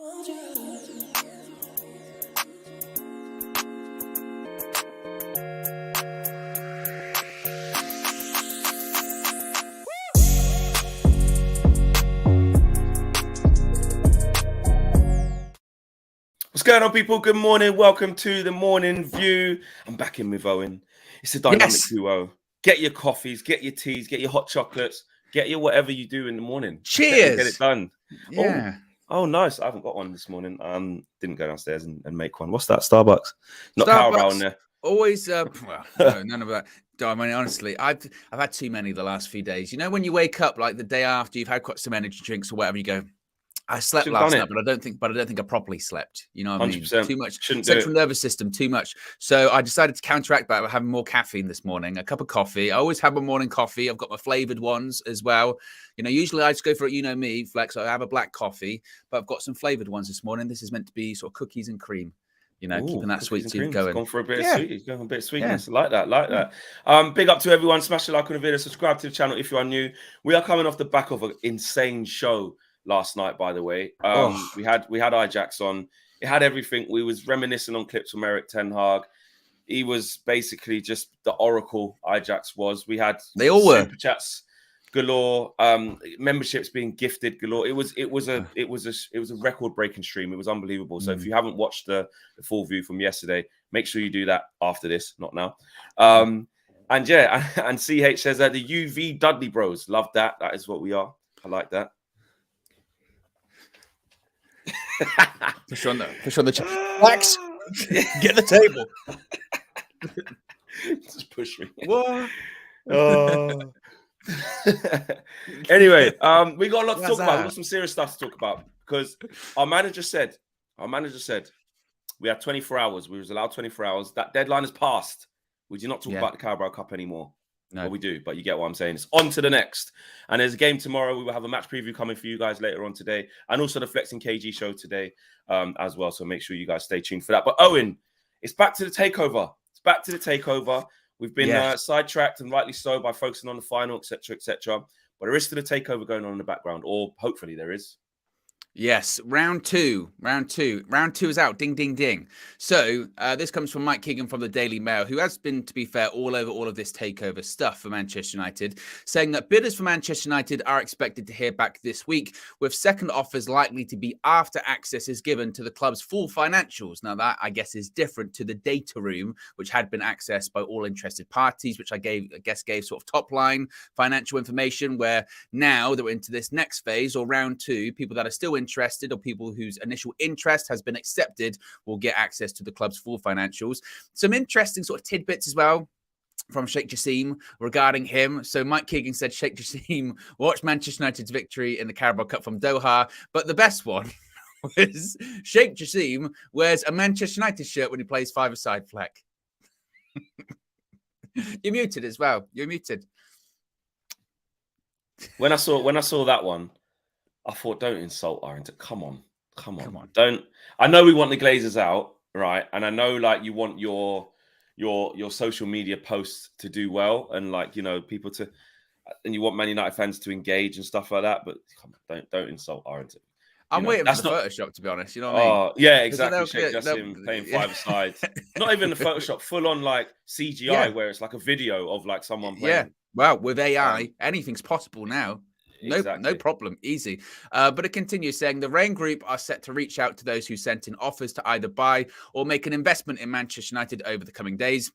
What's going on, people? Good morning. Welcome to the Morning View. I'm back in with Owen. It's a dynamic duo. Get your coffees, get your teas, get your hot chocolates, get your whatever you do in the morning. Cheers. Get it done. Yeah. Oh, nice. I haven't got one this morning. Didn't go downstairs and make one. What's that? Starbucks. Not Carabao in there. Always. Well, no, none of that. I mean, honestly, I've had too many the last few days. You know, when you wake up like the day after you've had quite some energy drinks or whatever, you go, I slept last night, but I don't think I properly slept. You know what I mean? 100%. Too much central nervous system, too much. So I decided to counteract that by having more caffeine this morning. A cup of coffee. I always have my morning coffee. I've got my flavored ones as well. You know, usually I just go for it. You know me, Flex. I have a black coffee, but I've got some flavored ones this morning. This is meant to be sort of cookies and cream. You know, keeping that sweet tooth going. Going for a bit of sweet. Going for a bit of sweetness. Yeah. Like that. Big up to everyone. Smash the like on the video. Subscribe to the channel if you are new. We are coming off the back of an insane show last night, by the way. We had Ajax on. It had everything. We was reminiscing on clips from Erik ten Hag. He was basically just the oracle. Ajax was. We had super chats galore, memberships being gifted galore. It was a record breaking stream. It was unbelievable. So if you haven't watched the full view from yesterday, make sure you do that after this, not now. And CH says that the UV Dudley Bros. Love that. That is what we are. I like that. Push on the chat. Max, get the table. Just push me. What? Anyway, we got a lot to talk about. We got some serious stuff to talk about because our manager said we had 24 hours. We was allowed 24 hours. That deadline has passed. We do not talk about the Carabao Cup anymore. No, well, we do, but you get what I'm saying. It's on to the next. And there's a game tomorrow. We will have a match preview coming for you guys later on today. And also the Flexing KG show today as well. So make sure you guys stay tuned for that. But Owen, it's back to the takeover. We've been sidetracked, and rightly so, by focusing on the final, etc., etc. But there is still a takeover going on in the background, or hopefully there is. Yes, round two is out. Ding, ding, ding. So this comes from Mike Keegan from the Daily Mail, who has been, to be fair, all over all of this takeover stuff for Manchester United, saying that bidders for Manchester United are expected to hear back this week, with second offers likely to be after access is given to the club's full financials. Now that, I guess, is different to the data room, which had been accessed by all interested parties, which I guess gave sort of top line financial information, where now that we're into this next phase, or round two, people that are still interested or people whose initial interest has been accepted will get access to the club's full financials. Some interesting sort of tidbits as well from Sheikh Jassim regarding him. So Mike Keegan said Sheikh Jassim watched Manchester United's victory in the Carabao Cup from Doha, but the best one was Sheikh Jassim wears a Manchester United shirt when he plays five-a-side. Fleck. You're muted as well. You're muted. When I saw that one, I thought, don't insult Arrington. Come on. Don't. I know we want the Glazers out, right? And I know, like, you want your social media posts to do well, and, like, you know, people to, and you want Man United fans to engage and stuff like that. But come on, don't insult Arrington. I'm waiting for the Photoshop, to be honest. You know what I mean? Yeah, exactly. Sheikh Jassim playing five-a-side. Not even the Photoshop, full on like CGI, where it's like a video of like someone playing. Yeah. Well, with AI, anything's possible now. No problem. Easy. But it continues saying the Rain Group are set to reach out to those who sent in offers to either buy or make an investment in Manchester United over the coming days.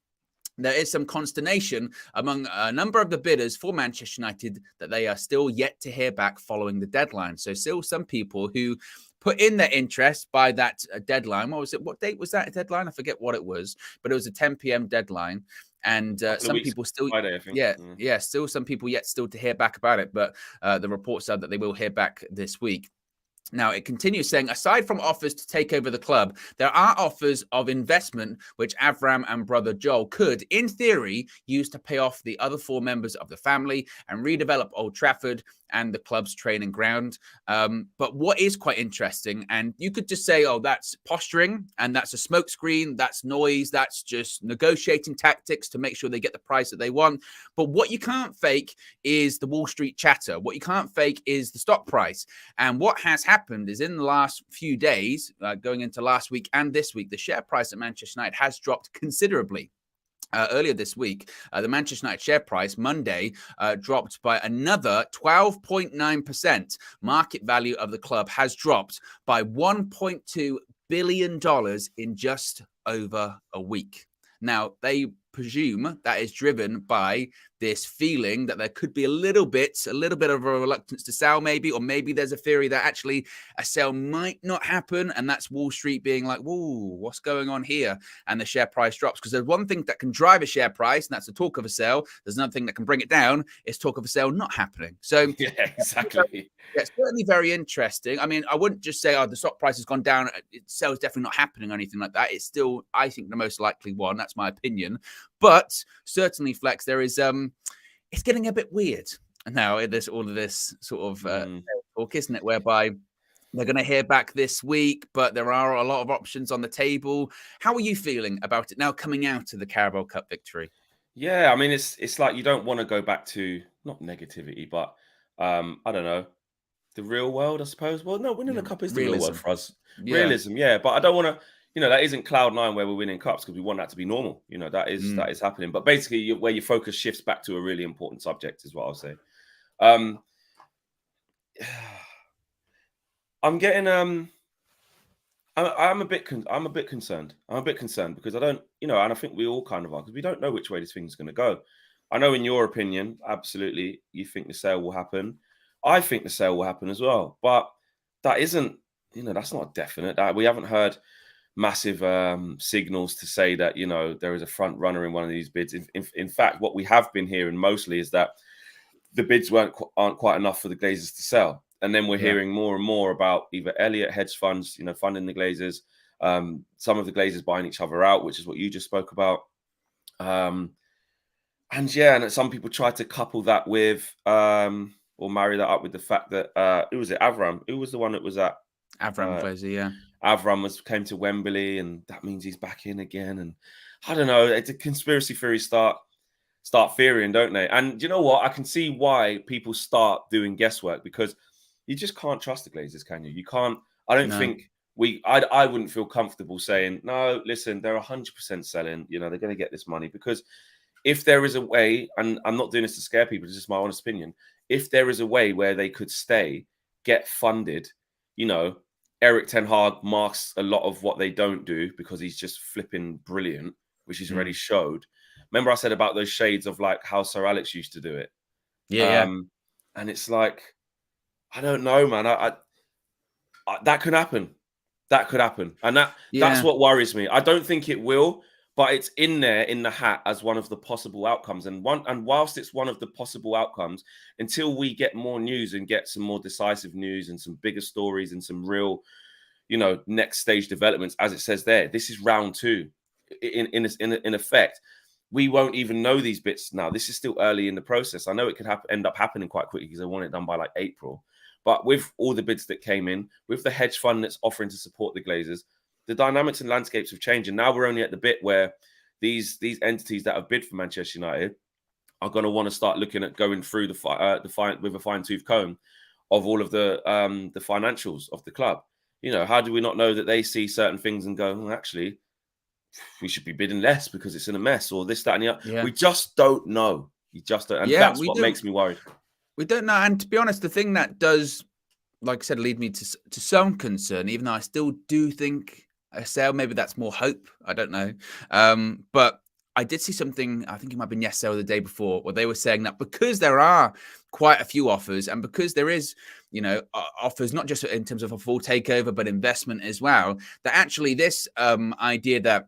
There is some consternation among a number of the bidders for Manchester United that they are still yet to hear back following the deadline. So still some people who put in their interest by that deadline. What was it? What date was that deadline? I forget what it was, but it was a 10 p.m. deadline. And some people still, Friday, I think. Still some people yet still to hear back about it. But the reports are that they will hear back this week. Now, it continues saying, aside from offers to take over the club, there are offers of investment which Avram and brother Joel could, in theory, use to pay off the other four members of the family and redevelop Old Trafford and the club's training ground. But what is quite interesting, and you could just say, oh, that's posturing and that's a smokescreen, that's noise, that's just negotiating tactics to make sure they get the price that they want. But what you can't fake is the Wall Street chatter. What you can't fake is the stock price. And what has happened happened is in the last few days, going into last week and this week, the share price at Manchester United has dropped considerably. Earlier this week, the Manchester United share price Monday dropped by another 12.9%. Market value of the club has dropped by $1.2 billion in just over a week. Now, they presume that is driven by this feeling that there could be a little bit of a reluctance to sell, maybe, or maybe there's a theory that actually a sale might not happen, and that's Wall Street being like, whoa, what's going on here? And the share price drops, because there's one thing that can drive a share price, and that's the talk of a sale. There's another thing that can bring it down, is talk of a sale not happening. So yeah, exactly. It's certainly very interesting. I mean, I wouldn't just say, oh, the stock price has gone down, sale's definitely not happening or anything like that. It's still, I think, the most likely one. That's my opinion. But certainly, Flex, there is it's getting a bit weird now. There's all of this sort of talk, isn't it? Whereby they're going to hear back this week, but there are a lot of options on the table. How are you feeling about it now coming out of the Carabao Cup victory? Yeah, I mean, it's like you don't want to go back to, not negativity, but I don't know, the real world, I suppose. Well, no, winning the cup is the real world for us. Yeah. Realism, yeah. But I don't want to, that isn't Cloud9 where we're winning cups, because we want that to be normal. That is happening. But basically, where your focus shifts back to a really important subject is what I'll say. I'm getting I'm a bit concerned. I'm a bit concerned because I don't, and I think we all kind of are, because we don't know which way this thing's going to go. I know, in your opinion, absolutely, you think the sale will happen. I think the sale will happen as well, but that isn't, that's not definite. We haven't heard massive signals to say that, there is a front runner in one of these bids. In fact, what we have been hearing mostly is that the bids aren't quite enough for the Glazers to sell. And then we're hearing more and more about either Elliott hedge funds, funding the Glazers, some of the Glazers buying each other out, which is what you just spoke about. And some people try to couple that with or marry that up with the fact that who was it? Avram. Who was the one that was at Avram Glazer? Yeah, Avram came to Wembley, and that means he's back in again. And I don't know. It's a conspiracy theories start fearing, don't they? And you know what? I can see why people start doing guesswork, because you just can't trust the Glazers, can you? You can't. I don't think I wouldn't feel comfortable saying, no, listen, they're 100% selling. They're going to get this money, because if there is a way, and I'm not doing this to scare people, it's just my honest opinion. If there is a way where they could stay, get funded, Eric Ten Hag masks a lot of what they don't do because he's just flipping brilliant, which he's already showed. Remember I said about those shades of like how Sir Alex used to do it? Yeah. And it's like, I don't know, man. I that could happen. That could happen. And that's what worries me. I don't think it will, but it's in there in the hat as one of the possible outcomes. And whilst it's one of the possible outcomes, until we get more news and get some more decisive news and some bigger stories and some real, next stage developments, as it says there, this is round 2 in effect. We won't even know these bits now. This is still early in the process. I know it could end up happening quite quickly because they want it done by like April. But with all the bids that came in, with the hedge fund that's offering to support the Glazers, the dynamics and landscapes have changed. And now we're only at the bit where these entities that have bid for Manchester United are going to want to start looking at going through with a fine-tooth comb of all of the financials of the club. How do we not know that they see certain things and go, well, actually, we should be bidding less because it's in a mess, or this, that, and the other. Yeah. We just don't know. You just don't. And that's what makes me worried. We don't know. And to be honest, the thing that does, like I said, lead me to some concern, even though I still do think a sale, maybe that's more hope. I don't know. But I did see something, I think it might have been yesterday or the day before, where they were saying that because there are quite a few offers, and because there is, offers not just in terms of a full takeover, but investment as well, that actually this idea that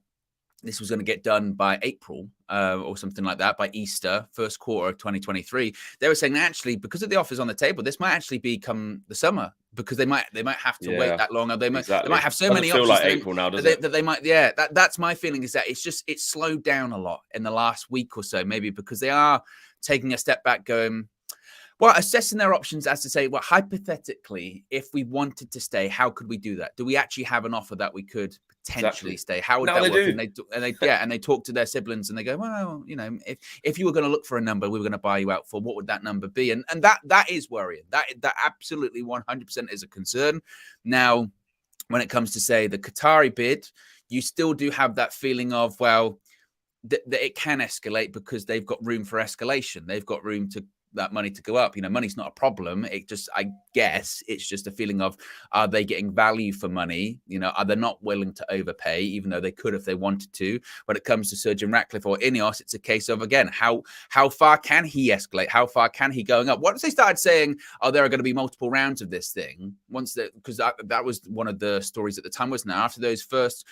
this was going to get done by April or something like that, by Easter, first quarter of 2023. They were saying that actually, because of the offers on the table, this might actually become the summer, because they might have to wait that long. Or they might have so many options. Like April now, does it? That they might, that's my feeling, is that it's slowed down a lot in the last week or so, maybe because they are taking a step back going, Well, assessing their options as to say, well, hypothetically, if we wanted to stay, how could we do that? Do we actually have an offer that we could potentially stay? How would that work? And they talk to their siblings and they go, well, if you were going to look for a number, we were going to buy you out for, what would that number be? And that is worrying. That absolutely 100% is a concern. Now, when it comes to, say, the Qatari bid, you still do have that feeling of, well, that it can escalate because they've got room for escalation. They've got room to that money to go up. Money's not a problem. It just, I guess it's just a feeling of, are they getting value for money? Are they not willing to overpay, even though they could if they wanted to? When it comes to Sir Jim Ratcliffe or Ineos, it's a case of, again, how far can he escalate? How far can he going up? Once they started saying, oh, there are going to be multiple rounds of this thing, because that was one of the stories at the time, wasn't it? After those first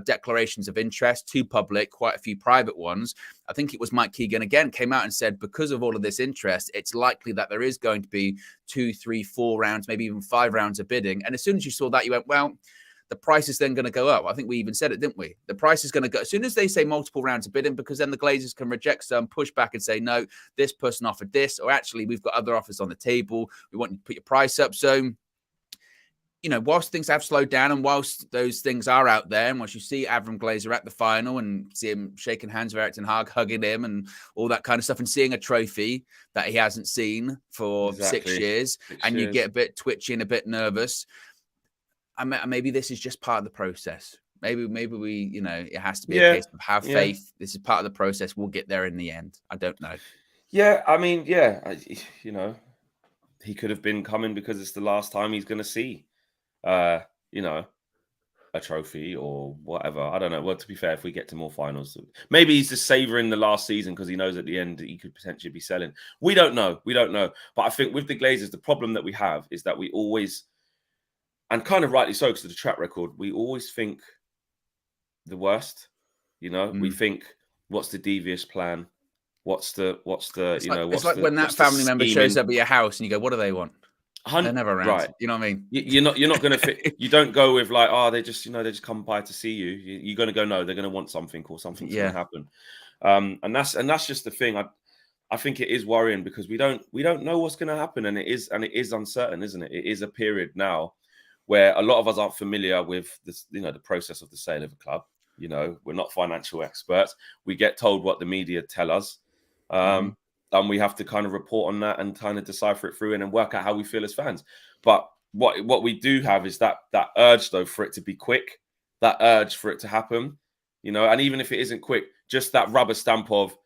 declarations of interest, 2 public, quite a few private ones, I think it was Mike Keegan again came out and said, because of all of this interest, it's likely that there is going to be 2, 3, 4 rounds, maybe even 5 rounds of bidding. And as soon as you saw that, you went, well, the price is then going to go up. I think we even said it, didn't we? The price is going to go as soon as they say multiple rounds of bidding, because then the Glazers can reject some, push back and say, no, this person offered this, or actually we've got other offers on the table. We want you to put your price up. So, whilst things have slowed down and whilst those things are out there, and once you see Avram Glazer at the final and see him shaking hands with Erik ten Hag, hugging him and all that kind of stuff, and seeing a trophy that he hasn't seen for 6 years, you get a bit twitchy and a bit nervous. Maybe this is just part of the process. Maybe we, it has to be a case of have faith. This is part of the process. We'll get there in the end. I don't know. Yeah, he could have been coming because it's the last time he's going to see a trophy or whatever. I don't know. Well, to be fair, if we get to more finals, maybe he's just savouring the last season because he knows at the end he could potentially be selling. We don't know. But I think with the Glazers, the problem that we have is that we always, and kind of rightly so because of the track record, we always think the worst. We think, what's the devious plan? What's the it's like when that family member shows up at your house and you go, what do they want? They're never around. Right. You know what I mean? You're not going to fit. You don't go with like, oh, they just come by to see you. You're going to go, no, they're going to want something or something's going to happen. And that's just the thing. I think it is worrying because we don't know what's going to happen, and it is uncertain, isn't it? It is a period now where a lot of us aren't familiar with this, the process of the sale of a club. We're not financial experts. We get told what the media tell us. And we have to kind of report on that and kind of decipher it through and then work out how we feel as fans. But what we do have is that urge, though, for it to be quick, that urge for it to happen, and even if it isn't quick, just that rubber stamp of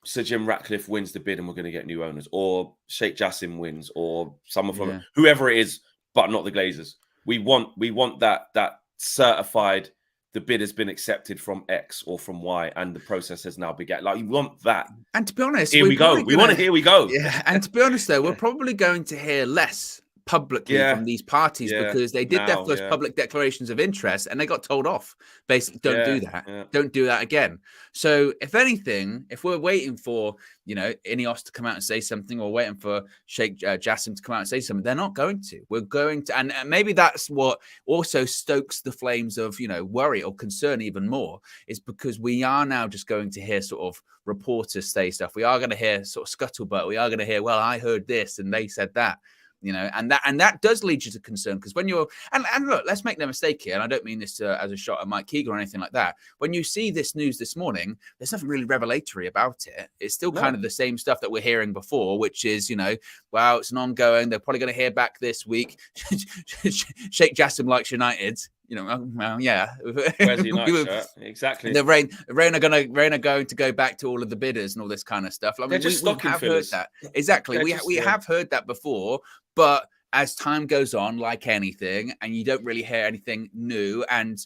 Sir Jim Ratcliffe wins the bid and we're going to get new owners, or Sheikh Jassim wins, or someone from whoever it is, but not the Glazers. We want that certified, the bid has been accepted from X or from Y, and the process has now begun. Like, you want that. And to be honest, here we go. We want to hear we go. Yeah. And to be honest, though, we're probably going to hear less publicly from these parties because they did their first public declarations of interest and they got told off. Basically, don't do that. Yeah. Don't do that again. So if anything, if we're waiting for, Ineos to come out and say something, or waiting for Sheikh Jassim to come out and say something, they're not going to. We're going to, and maybe that's what also stokes the flames of, worry or concern even more, is because we are now just going to hear sort of reporters say stuff. We are going to hear sort of scuttlebutt. We are going to hear, well, I heard this and they said that. And that does lead you to concern, because when you're and look, let's make no mistake here, and I don't mean this as a shot at Mike Keegan or anything like that. When you see this news this morning, there's nothing really revelatory about it. It's still kind of the same stuff that we're hearing before, which is, wow, it's an ongoing. They're probably going to hear back this week. Sheikh Jassim likes United. Well, yeah. Where's the United shirt? Exactly. The Rain are going to go back to all of the bidders and all this kind of stuff. I mean, we have heard that. Exactly. We have heard that before, but as time goes on, like anything, and you don't really hear anything new. And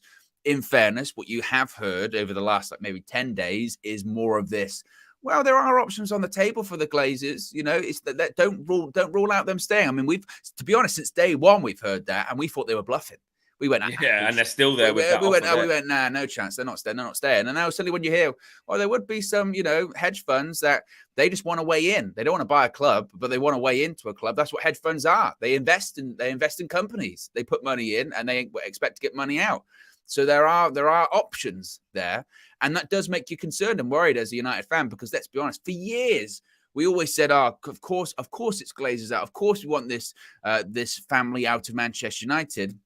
in fairness, what you have heard over the last maybe 10 days is more of this. Well, there are options on the table for the Glazers. It's that don't rule out them staying. I mean, to be honest, since day one we've heard that, and we thought they were bluffing. We went, and they're still there. We went, nah, no chance. They're not staying. And now suddenly when you hear, well, there would be some, hedge funds that they just want to weigh in. They don't want to buy a club, but they want to weigh into a club. That's what hedge funds are. They invest in companies. They put money in and they expect to get money out. So there are options there, and that does make you concerned and worried as a United fan, because let's be honest, for years We always said, "Oh, of course, it's Glazers out. Of course, we want this family out of Manchester United."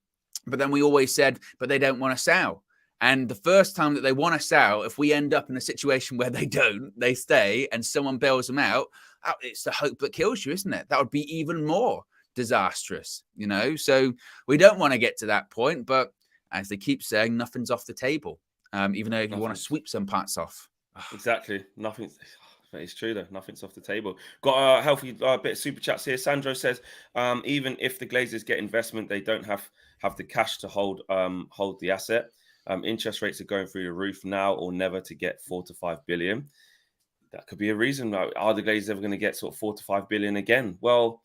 But then we always said, "But they don't want to sell." And the first time that they want to sell, if we end up in a situation where they don't, they stay, and someone bails them out, it's the hope that kills you, isn't it? That would be even more disastrous, So we don't want to get to that point, but as they keep saying, nothing's off the table. Even though if you want to sweep some parts off. Exactly. Nothing. It's true though. Nothing's off the table. Got a healthy bit of super chats here. Sandro says, even if the Glazers get investment, they don't have the cash to hold the asset. Interest rates are going through the roof now or never to get 4 to 5 billion. That could be a reason. Are the Glazers ever going to get sort of 4 to 5 billion again? Well,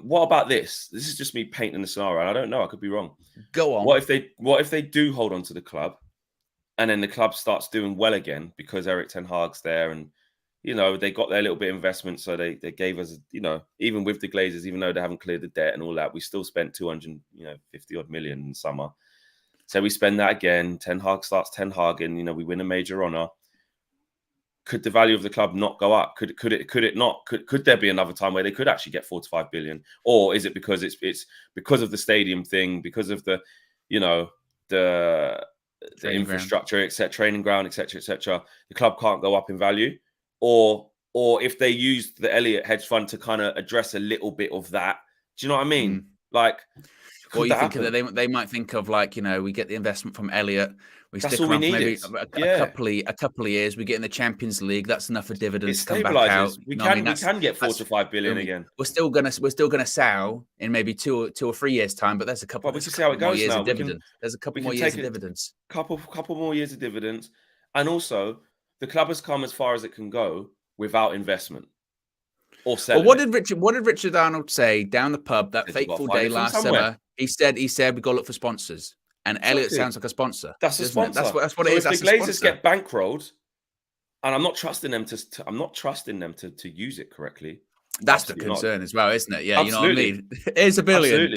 what about this? This is just me painting the scenario. And I don't know. I could be wrong. Go on. What if they do hold on to the club, and then the club starts doing well again because Erik ten Hag's there, and they got their little bit of investment, so they gave us, even with the Glazers, even though they haven't cleared the debt and all that, we still spent 250 odd million in summer. So we spend that again. Ten Hag starts Ten Hag, and we win a major honor. Could the value of the club not go up? Could it not? Could there be another time where they could actually get 4 to 5 billion? Or is it because it's because of the stadium thing, because of the the infrastructure, etc., training ground, etc., the club can't go up in value? Or if they used the Elliott hedge fund to kind of address a little bit of that, do you know what I mean? Like, or you think that they might think of, like, we get the investment from Elliott, we that's stick all we around for need maybe a couple of years, we get in the Champions League, that's enough for dividends to come back out. We can get 4 to 5 billion again. We're still gonna sell in maybe 2 or 3 years time, but there's a couple. Well, we can see how it goes years now. Of dividends. There's a couple more years of dividends. Couple more years of dividends, and also the club has come as far as it can go without investment. Or well, what did Richard Arnold say down the pub that fateful day last summer? He said we got to look for sponsors, and Elliott sounds like a sponsor. That's a sponsor. That's what it is. If the Glazers get bankrolled, and I'm not trusting them to use it correctly. That's the concern as well, isn't it? Yeah, absolutely. You know what I mean. It's a billion. Absolutely.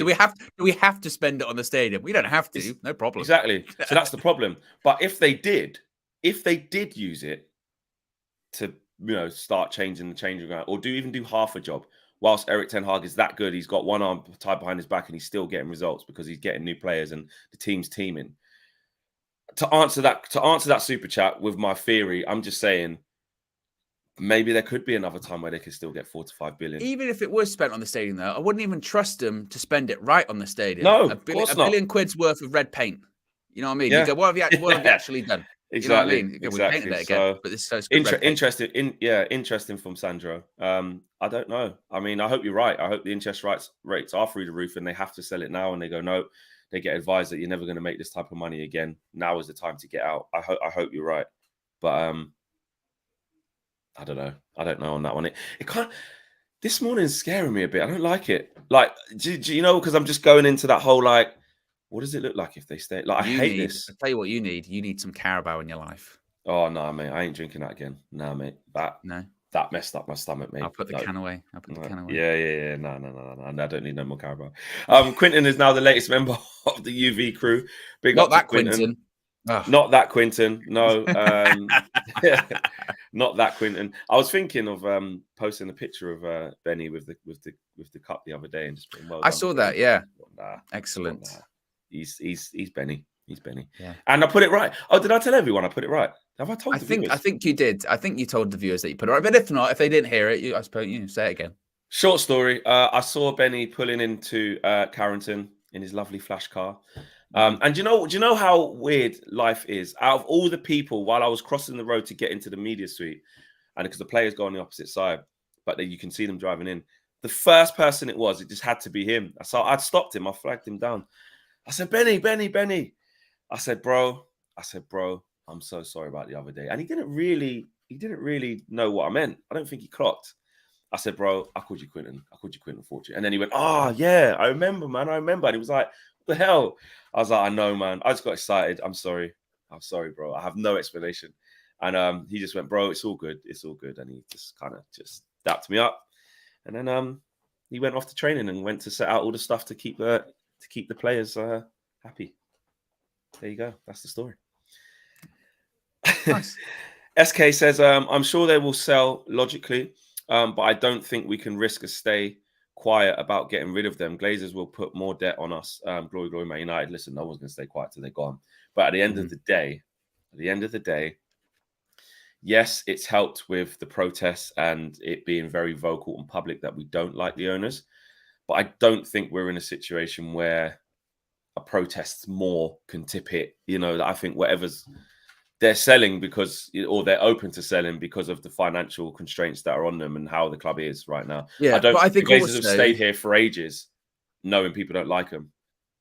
Do we have to spend it on the stadium? We don't have to. No problem. Exactly. So that's the problem. But if they did use it to start changing the changing ground, or do half a job, whilst Erik ten Hag is that good, he's got one arm tied behind his back and he's still getting results because he's getting new players and the team's teaming. To answer that super chat with my theory, I'm just saying maybe there could be another time where they could still get 4 to 5 billion. Even if it was spent on the stadium, though, I wouldn't even trust them to spend it right on the stadium. No, a billion quid's worth of red paint. You know what I mean? Yeah. You go, what have you actually done? Exactly. You know what I mean? Exactly. We painted it again, but this is interesting from Sandro. I don't know. I mean, I hope you're right. I hope the interest rates are through the roof and they have to sell it now, and they go, no, they get advised that you're never going to make this type of money again. Now is the time to get out. I hope you're right. But I don't know. I don't know on that one. It can't. This morning's scaring me a bit. I don't like it. Like, do you know? Because I'm just going into that whole like, what does it look like if they stay? Like, I hate this. I'll tell you what you need. You need some Carabao in your life. Oh no, mate! I ain't drinking that again. No, mate. That messed up my stomach, mate. I'll put the can away. Yeah. No. I don't need no more Carabao. Quinton is now the latest member of the UV crew. Big up to Quinton. Not that Quinton. No, not that Quinton. I was thinking of posting a picture of Benny with the cup the other day and just being well done. I saw that. Yeah, excellent. He's Benny. He's Benny. Yeah. And I put it right. Oh, did I tell everyone I put it right? Have I told the viewers? I think you did. I think you told the viewers that you put it right. But if not, if they didn't hear it, I suppose you say it again. Short story. I saw Benny pulling into Carrington in his lovely flash car. And do you know how weird life is? Out of all the people, while I was crossing the road to get into the media suite, and because the players go on the opposite side, but then you can see them driving in, the first person it just had to be him. So I'd stopped him. I flagged him down. I said, Benny. I said, bro, I'm so sorry about the other day. And he didn't really know what I meant. I don't think he clocked. I said, bro, I called you Quinton. Fortune. And then he went, oh, yeah, I remember, man. And he was like, what the hell? I was like, I know, man. I just got excited. I'm sorry, bro. I have no explanation. And he just went, bro, it's all good. And he just kind of just dapped me up. And then he went off to training and went to set out all the stuff to keep the players happy. There you go. That's the story. Nice. SK says, I'm sure they will sell logically. But I don't think we can risk a stay quiet about getting rid of them. Glazers will put more debt on us. Glory, glory, Man United. Listen, no one's going to stay quiet till they're gone. But at the end of the day, yes, it's helped with the protests and it being very vocal and public that we don't like the owners. But I don't think we're in a situation where a protest more can tip it. I think whatever's they're selling because, or they're open to selling because of the financial constraints that are on them and how the club is right now. Yeah, I don't but I think think the Glazers also, have stayed here for ages knowing people don't like them.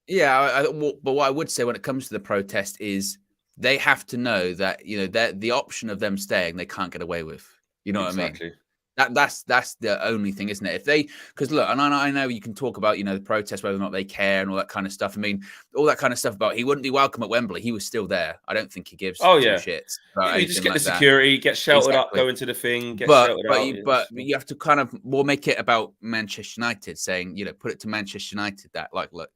Yeah, but what I would say when it comes to the protest is they have to know that, the option of them staying, they can't get away with. You know what I mean? That's the only thing, isn't it? Because look, and I know you can talk about, the protest, whether or not they care and all that kind of stuff. I mean, all that kind of stuff about he wouldn't be welcome at Wembley. He was still there. I don't think he gives two shits about you just get like the security, get sheltered up, go into the thing, get sheltered out. But you have to kind of more make it about Manchester United, saying, put it to Manchester United that, like, look,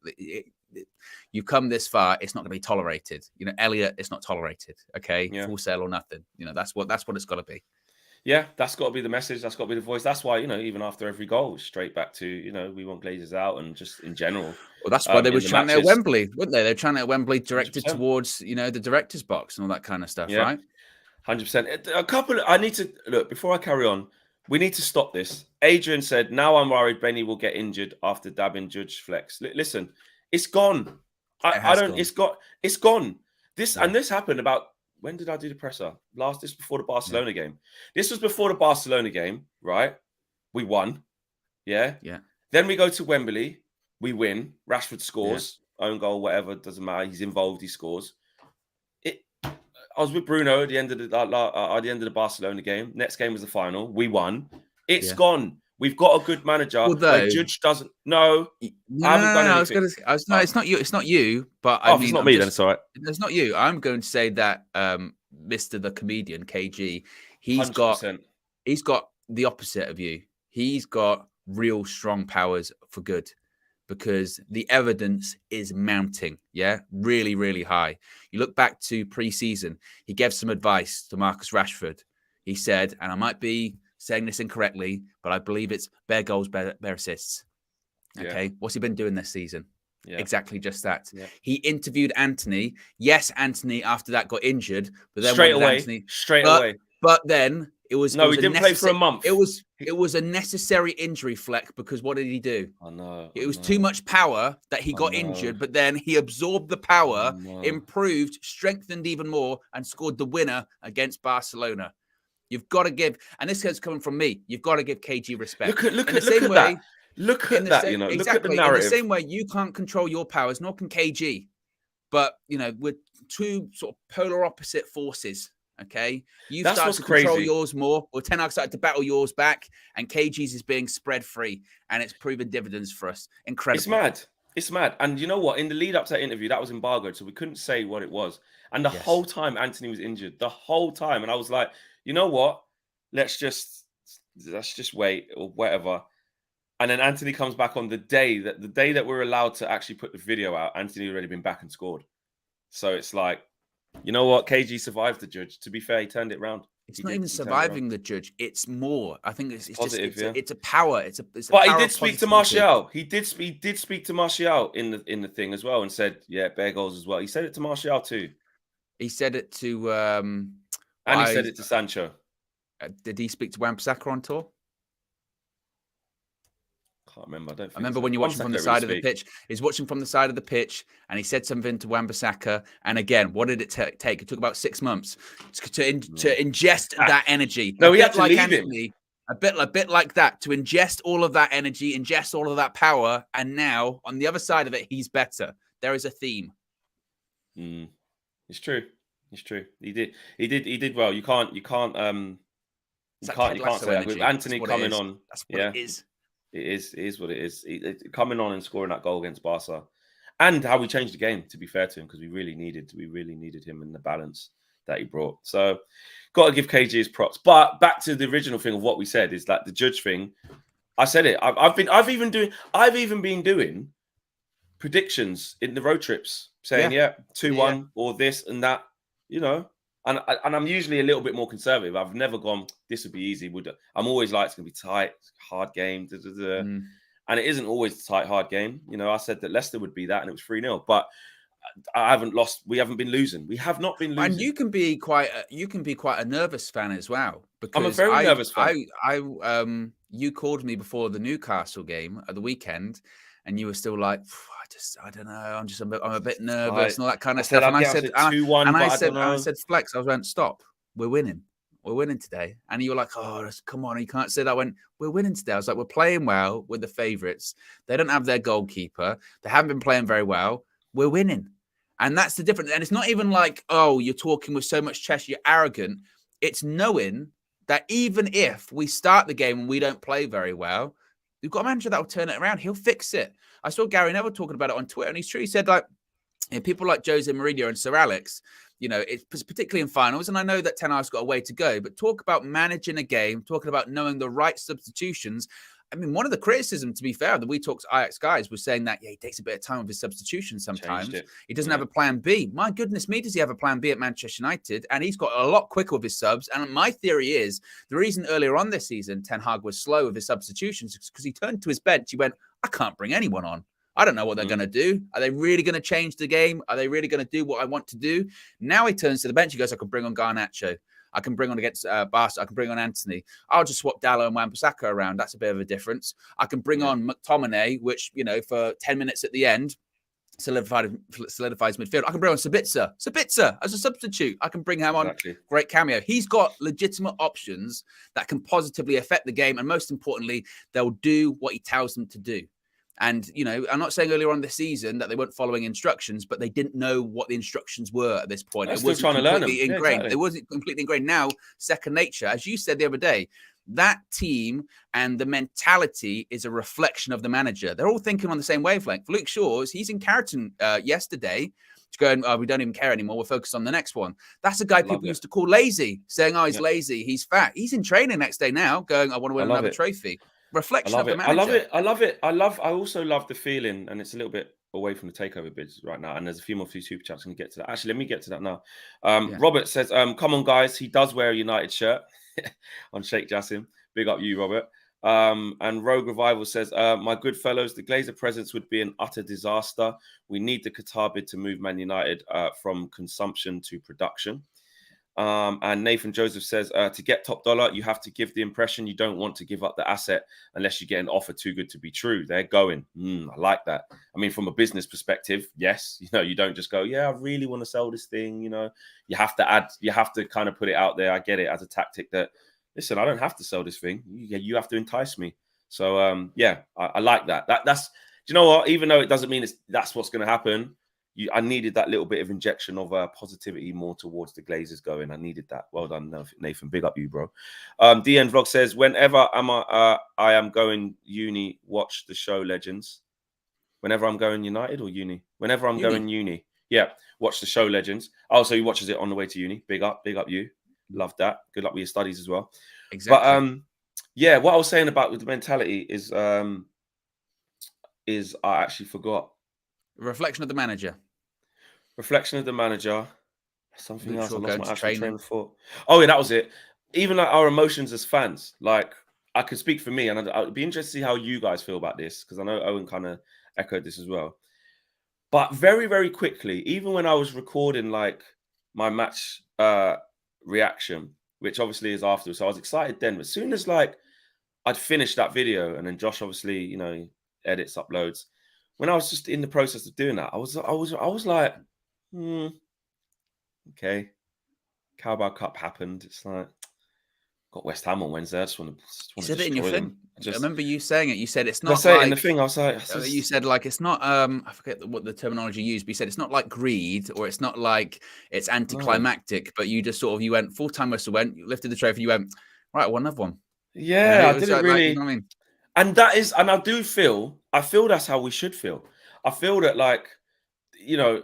you've come this far, it's not going to be tolerated. Elliot, it's not tolerated. Okay, full sale or nothing. That's what it's got to be. Yeah, that's got to be the message. That's got to be the voice. That's why, even after every goal, straight back to, we want Glazers out and just in general. Well, that's why they were chanting at Wembley, weren't they? They're chanting at Wembley directed 100%. towards, the director's box and all that kind of stuff, right? 100%. I need to, look, before I carry on, we need to stop this. Adrian said, now I'm worried Benny will get injured after dabbing Judge Flex. Listen, it's gone. It's gone. This happened about, when did I do the presser? This before the Barcelona game. This was before the Barcelona game, right? We won. Yeah. Then we go to Wembley. We win. Rashford scores. Own goal, whatever. Doesn't matter. He's involved. He scores. I was with Bruno at the end of the Barcelona game. Next game was the final. We won. It's gone. We've got a good manager. Although Judge doesn't. No, I haven't done anything. It's not you. It's not you. But I mean, it's not me. Then it's all right. It's not you. I'm going to say that Mr. the comedian KG, he's 100%. got the opposite of you. He's got real strong powers for good, because the evidence is mounting. Yeah, really, really high. You look back to pre-season. He gave some advice to Marcus Rashford. He said, and I might be saying this incorrectly, but I believe it's bare goals, bare assists. Okay. What's he been doing this season? Exactly just that. He interviewed Anthony. Yes, Anthony after that got injured, but then straight away. But then he didn't play for a month. It was a necessary injury, Fleck, because what did he do? I know. It was too much power that he got injured, but then he absorbed the power, improved, strengthened even more, and scored the winner against Barcelona. You've got to give, and this is coming from me, you've got to give KG respect. Look at that. Look at that, exactly. Look at the narrative. In the same way, you can't control your powers, nor can KG. But, we're two sort of polar opposite forces, okay? You've started to control yours more, or Ten Hag started to battle yours back, and KG's is being spread free, and it's proven dividends for us. Incredible. It's mad. And you know what? In the lead up to that interview, that was embargoed, so we couldn't say what it was. And the whole time, Anthony was injured. The whole time. And I was like, you know what? Let's just wait or whatever. And then Anthony comes back on the day that we're allowed to actually put the video out. Anthony had already been back and scored. So it's like, you know what? KG survived the Judge. To be fair, he turned it around. It's not even surviving the Judge. It's more. I think it's positive. It's a power. But he did speak to Martial. He did speak to Martial in the thing as well, and said, bare goals as well. He said it to Martial too. He said it to and he said it to Sancho. Did he speak to Wan-Bissaka on tour? Can't remember. I remember when you're watching from the side of the pitch. He's watching from the side of the pitch, and he said something to Wan-Bissaka. And again, what did it take? It took about 6 months to ingest that energy. No, he had to leave him. A bit like that, to ingest all of that energy, ingest all of that power, and now on the other side of it, he's better. There is a theme. It's true. He did well. You can't say that with Anthony coming on. That's what it is. It is what it is. Coming on and scoring that goal against Barca, and how we changed the game. To be fair to him, because we really needed him in the balance that he brought. So, got to give KG his props. But back to the original thing of what we said is that the Judge thing. I said it. I've even been doing predictions in the road trips, saying 2-1 or this and that. And I'm usually a little bit more conservative. I've never gone, this would be easy. I'm always like, it's going to be tight, hard game. And it isn't always a tight, hard game. You know, I said that Leicester would be that, and it was 3-0. But I haven't lost. We haven't been losing. We have not been losing. And you can be quite a nervous fan as well. Because I'm a very nervous fan. You called me before the Newcastle game at the weekend, and you were still like, I don't know. I'm a bit nervous and all that kind of stuff. And I said 2-1, and I said, Flex, I went, stop. We're winning. We're winning today. And you were like, oh, come on. You can't say that. I went, we're winning today. I was like, we're playing well with the favourites. They don't have their goalkeeper. They haven't been playing very well. We're winning. And that's the difference. And it's not even like, oh, you're talking with so much chest, you're arrogant. It's knowing that even if we start the game and we don't play very well, we've got a manager that will turn it around. He'll fix it. I saw Gary Neville talking about it on Twitter, and he's true. He said, like, people like Jose Mourinho and Sir Alex, you know, it's particularly in finals, and I know that Ten Hag's got a way to go, but talk about managing a game, talking about knowing the right substitutions. I mean, one of the criticisms, to be fair, that we talked to Ajax guys was saying that, he takes a bit of time with his substitutions sometimes. He doesn't have a plan B. My goodness me, does he have a plan B at Manchester United? And he's got a lot quicker with his subs. And my theory is the reason earlier on this season, Ten Hag was slow with his substitutions is because he turned to his bench. He went, I can't bring anyone on. I don't know what they're going to do. Are they really going to change the game? Are they really going to do what I want to do? Now he turns to the bench. He goes, I can bring on Garnacho. I can bring on against Barca. I can bring on Anthony. I'll just swap Dallo and Wan-Bissaka around. That's a bit of a difference. I can bring on McTominay, which, you know, for 10 minutes at the end, solidifies midfield. I can bring on Sabitzer as a substitute. I can bring him on. Great cameo. He's got legitimate options that can positively affect the game. And most importantly, they'll do what he tells them to do. And, you know, I'm not saying earlier on this season that they weren't following instructions, but they didn't know what the instructions were at this point. It wasn't completely ingrained. Yeah, exactly. It wasn't completely ingrained. Now, second nature, as you said the other day, that team and the mentality is a reflection of the manager. They're all thinking on the same wavelength. Luke Shaw's, he's in Carrington yesterday, going, we don't even care anymore. We're focused on the next one. That's a guy people used to call lazy, saying, he's lazy, he's fat. He's in training next day now, going, I want to win another trophy. Reflection of the manager. I love it. I also love the feeling, and it's a little bit away from the takeover bids right now. And there's a few more super chats going to get to that. Actually, let me get to that now. Robert says, come on, guys. He does wear a United shirt on Sheikh Jassim. Big up you, Robert. And Rogue Revival says, my good fellows, the Glazer presence would be an utter disaster. We need the Qatar bid to move Man United from consumption to production. And Nathan Joseph says, to get top dollar, you have to give the impression you don't want to give up the asset unless you get an offer too good to be true. They're going. I like that. I mean, from a business perspective, yes, you know, you don't just go, I really want to sell this thing. You know, you have to kind of put it out there. I get it as a tactic that, listen, I don't have to sell this thing. You have to entice me. So, I like that. That's, do you know what? Even though it doesn't mean that's what's going to happen, I needed that little bit of injection of positivity more towards the Glazers going. I needed that. Well done, Nathan. Big up you, bro. DN Vlog says, whenever I am going uni, watch the show Legends. Whenever I'm going United or uni? Whenever I'm going uni. Yeah, watch the show Legends. Oh, so he watches it on the way to uni. Big up you. Love that. Good luck with your studies as well. Exactly. But what I was saying about with the mentality is I actually forgot. Reflection of the manager. Something else. I lost my actual train of thought. Oh, yeah, that was it. Even like our emotions as fans, like I could speak for me, and I'd be interested to see how you guys feel about this, because I know Owen kind of echoed this as well. But very, very quickly, even when I was recording like my match reaction, which obviously is afterwards, so I was excited then. But as soon as like I'd finished that video, and then Josh obviously, you know, edits, uploads. When I was just in the process of doing that, I was like, okay, Carabao Cup happened. It's like, got West Ham on Wednesday. I just want to you said it in your thing. I remember you saying it. You said it's not. I say it in the thing. I was like, you said like it's not. I forget what the terminology you used, but you said it's not like greed, or it's not like it's anticlimactic. But you just sort of you went full time whistle, you lifted the trophy, you went right, I want another one. Yeah, I didn't really. You know what I mean? And I feel that's how we should feel. I feel that, like, you know,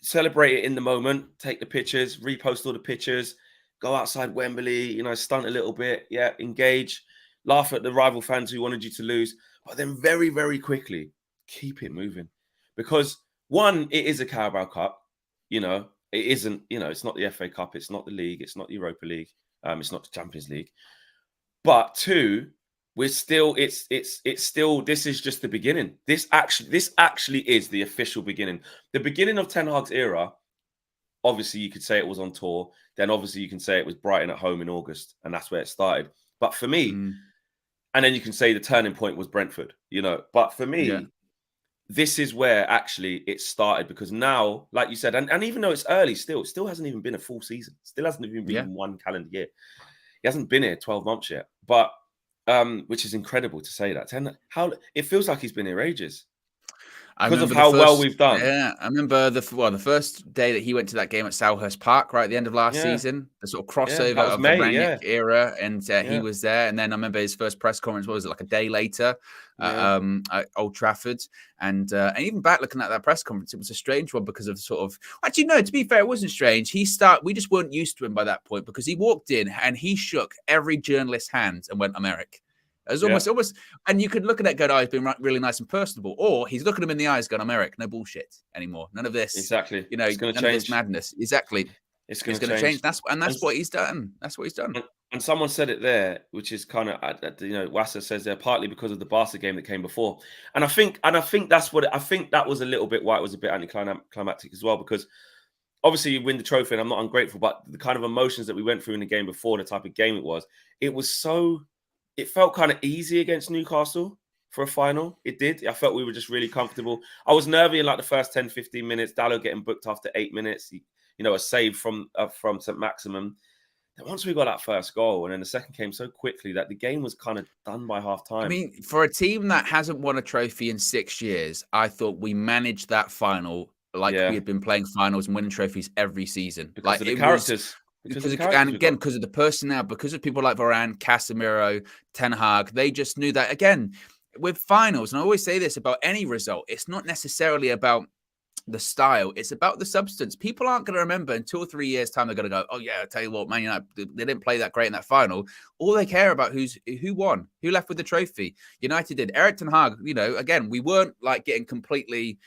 celebrate it in the moment, take the pictures, repost all the pictures, go outside Wembley, you know, stunt a little bit, engage, laugh at the rival fans who wanted you to lose, but then very, very quickly keep it moving. Because one, it is a Carabao Cup, you know, it isn't, it's not the FA Cup, it's not the league, it's not the Europa League, it's not the Champions League. But two, we're still, it's still, this is just the beginning. This actually is the official beginning. The beginning of Ten Hag's era, obviously you could say it was on tour. Then obviously you can say it was Brighton at home in August, and that's where it started. But for me, and then you can say the turning point was Brentford, But for me, this is where actually it started, because now, like you said, and even though it's early, it still hasn't even been a full season. Still hasn't even been one calendar year. He hasn't been here 12 months yet. But which is incredible to say that. How it feels like he's been here ages. Because of how well we've done. Yeah, I remember the first day that he went to that game at Selhurst Park, right at the end of last season, the sort of crossover of the Rangnick era, and he was there. And then I remember his first press conference, what was it, like a day later at Old Trafford. And even back looking at that press conference, it was a strange one because of sort of, actually, no, to be fair, it wasn't strange. We just weren't used to him by that point, because he walked in and he shook every journalist's hand and went, America. It was almost, and you could look at that going, he's been really nice and personable, or he's looking him in the eyes going, I'm Eric, no bullshit anymore. None of this. Exactly. It's none of this madness. Exactly. It's going to change. That's what he's done. That's what he's done. And someone said it there, which is kind of, Wassa says there, partly because of the Barca game that came before. And I think that was a little bit why it was a bit anticlimactic as well, because obviously you win the trophy and I'm not ungrateful, but the kind of emotions that we went through in the game before, the type of game it felt kind of easy against Newcastle for a final. It did. I felt we were just really comfortable. I was nervy in like the first 10, 15 minutes. Dalot getting booked after 8 minutes. A save from St. Maximin. Then once we got that first goal, and then the second came so quickly that the game was kind of done by half time. I mean, for a team that hasn't won a trophy in 6 years, I thought we managed that final like we had been playing finals and winning trophies every season. Because of the characters. Because of the personnel, because of people like Varane, Casemiro, Ten Hag, they just knew that, again, with finals, and I always say this about any result, it's not necessarily about the style, it's about the substance. People aren't going to remember in 2 or 3 years' time, they're going to go, oh yeah, I tell you what, Man United, they didn't play that great in that final. All they care about who won, who left with the trophy. United did. Eric Ten Hag, again, we weren't like getting completely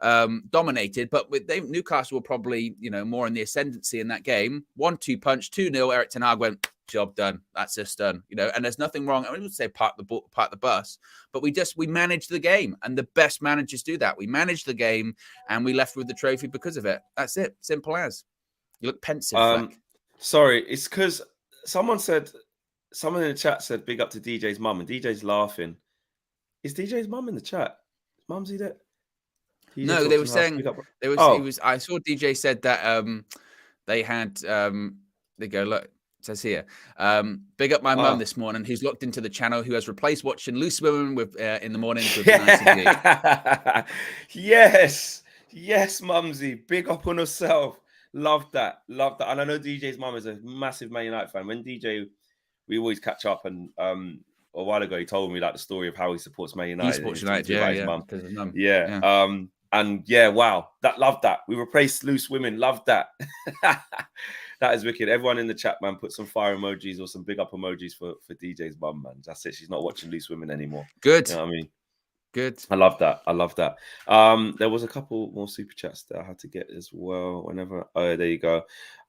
dominated, but Newcastle were probably, more in the ascendancy in that game. 1-2 punch, 2-0. Eric Ten Hag went, job done. That's us done. And there's nothing wrong. I would say park the bus, but we managed the game, and the best managers do that. We managed the game, and we left with the trophy because of it. That's it. Simple as. You look pensive. Sorry, it's because someone in the chat said, "Big up to DJ's mum," and DJ's laughing. Is DJ's mum in the chat? Is Mumsy there? No, they were saying I saw DJ said that they had they go, look, it says here, big up my mum this morning, who's looked into the channel, who has replaced watching Loose Women with in the mornings with Yes, Mumsy, big up on herself. Love that. And I know DJ's mum is a massive Man United fan. When DJ, we always catch up, and a while ago he told me like the story of how he supports Man United. He supports United, because of mum. And wow, love that. We replaced Loose Women. Love that. That is wicked. Everyone in the chat, man, put some fire emojis or some big up emojis for DJ's mum, man. That's it. She's not watching Loose Women anymore. Good. You know what I mean? Good. I love that. There was a couple more super chats that I had to get as well. There you go.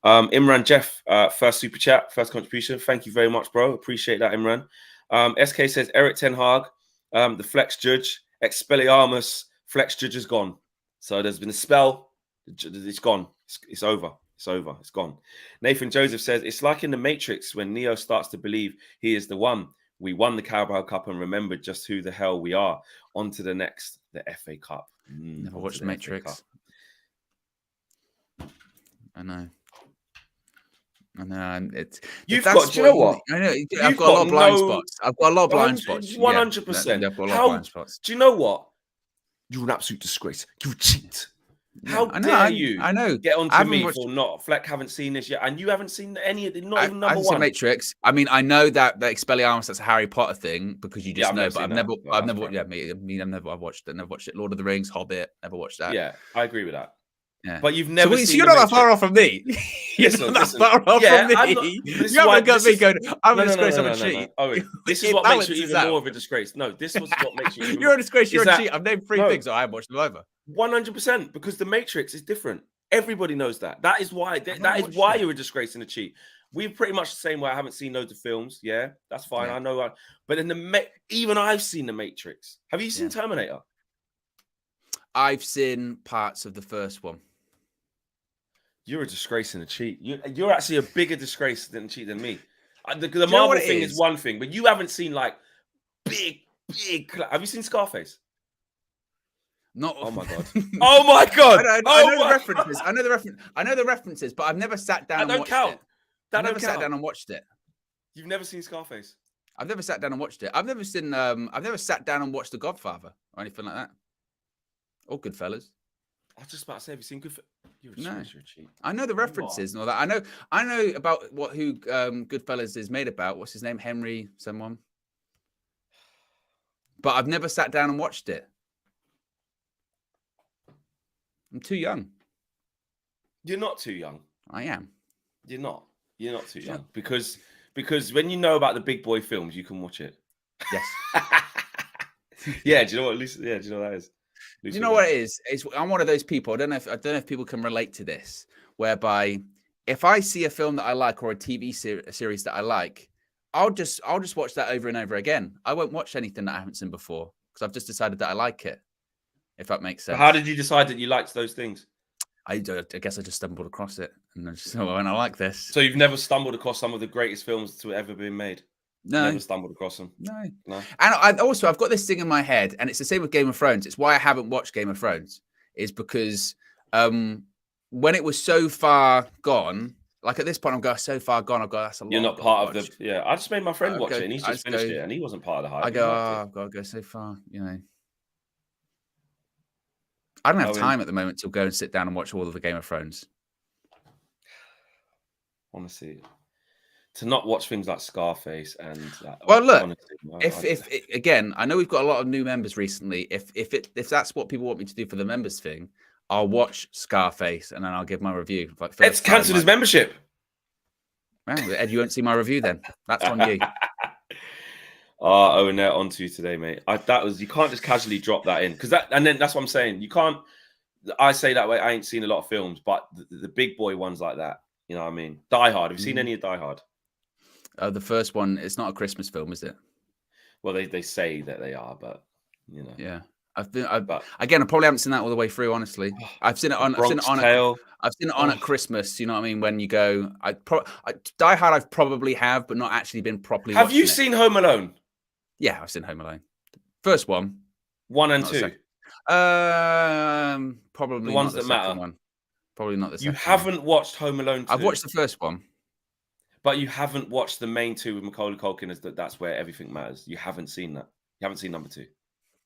Imran Jeff, first super chat, first contribution. Thank you very much, bro. Appreciate that, Imran. SK says Eric Ten Hag, the flex judge, Expelliarmus. Flex judge is gone. So there's been a spell. It's gone. It's over. It's gone. Nathan Joseph says, it's like in the Matrix when Neo starts to believe he is the one. We won the Carabao Cup and remembered just who the hell we are. On to the next, the FA Cup. Never watched the Matrix. I know. It's. You've got. Do you know what? I know. I've got a lot of blind spots. I've got a lot of blind spots. 100%. I've got a lot of blind spots. Do you know what? You're an absolute disgrace. You cheat. How dare you? I know. Get on to me for not. Fleck haven't seen this yet, and you haven't seen any of the. Not even number one. Matrix. I mean, I know that the Expelliarmus, that's a Harry Potter thing because you just know. But I've never. Yeah, I've watched it. Never watched it. Lord of the Rings, Hobbit. Never watched that. Yeah, I agree with that. Yeah. But you've never seen. So you're not that far off from me. You're not that far off from me. You haven't got me going, I'm a disgrace, I'm a cheat. This is what makes you even more of a disgrace. No, this is what makes you. You're a disgrace, you're a cheat. I've named 3 things, so I haven't watched them either. 100%, because the Matrix is different. Everybody knows that. That is why. That is why you're a disgrace and a cheat. We're pretty much the same way. I haven't seen loads of films. Yeah, that's fine. Yeah. I know. But in even I've seen The Matrix. Have you seen Terminator? I've seen parts of the first one. You're a disgrace and a cheat. You're actually a bigger disgrace than cheat than me. The Marvel thing is one thing, but you haven't seen like big. Have you seen Scarface? Not. Oh my god. Oh my god. I know the references. I know the references, but I've never sat down and watched it. I've never sat down and watched it. You've never seen Scarface? I've never sat down and watched it. I've never sat down and watched The Godfather or anything like that. Or Goodfellas. I was just about to say, have you seen Goodfellas? You're a cheat. I know the references and all that. I know about who Goodfellas is made about. What's his name? Henry someone. But I've never sat down and watched it. I'm too young. You're not too young. I am. You're not. You're not too young because when you know about the big boy films, you can watch it. Yes. Yeah. Do you know what? Do you know what that is? Do you know what it is? I'm one of those people. I don't know if people can relate to this, whereby if I see a film that I like or a TV series that I like, I'll just watch that over and over again. I won't watch anything that I haven't seen before because I've just decided that I like it. If that makes sense. But how did you decide that you liked those things? I guess I just stumbled across it and I just and I like this. So you've never stumbled across some of the greatest films to ever been made? No. Never stumbled across them? No. And I've got this thing in my head, and it's the same with Game of Thrones. It's why I haven't watched Game of Thrones, is because when it was so far gone, like at this point, I'm going so far gone. I've got that's a lot. You're not part of the. Yeah, I just made my friend watch it, and he's just finished it, and he wasn't part of the hype. I go, I've got to go so far, you know. I don't have time at the moment to go and sit down and watch all of the Game of Thrones. Honestly, to not watch things like Scarface and well, look, honestly, if again, I know we've got a lot of new members recently. If that's what people want me to do for the members thing, I'll watch Scarface and then I'll give my review. Like Ed's cancelled his membership. Well, Ed, you won't see my review then. That's on you. Owen, they're on to you today, mate. You can't just casually drop that in and then that's what I'm saying. You can't. I say that way. I ain't seen a lot of films, but the big boy ones like that. You know what I mean? Die Hard. Have you seen any of Die Hard? The first one. It's not a Christmas film, is it? Well, they say that they are, but you know. Yeah. Again, I probably haven't seen that all the way through. Honestly, I've seen it on. I've seen it on at Christmas. You know what I mean? When you go, Die Hard. I've probably but not actually been properly. Have you seen Home Alone? Yeah, I've seen Home Alone. First one, 1 and 2. Probably the ones not the that second matter. one. Probably not the second. You haven't watched Home Alone 2. I've watched the first one, but you haven't watched the main two with Macaulay Culkin. That's where everything matters. You haven't seen that. You haven't seen number 2.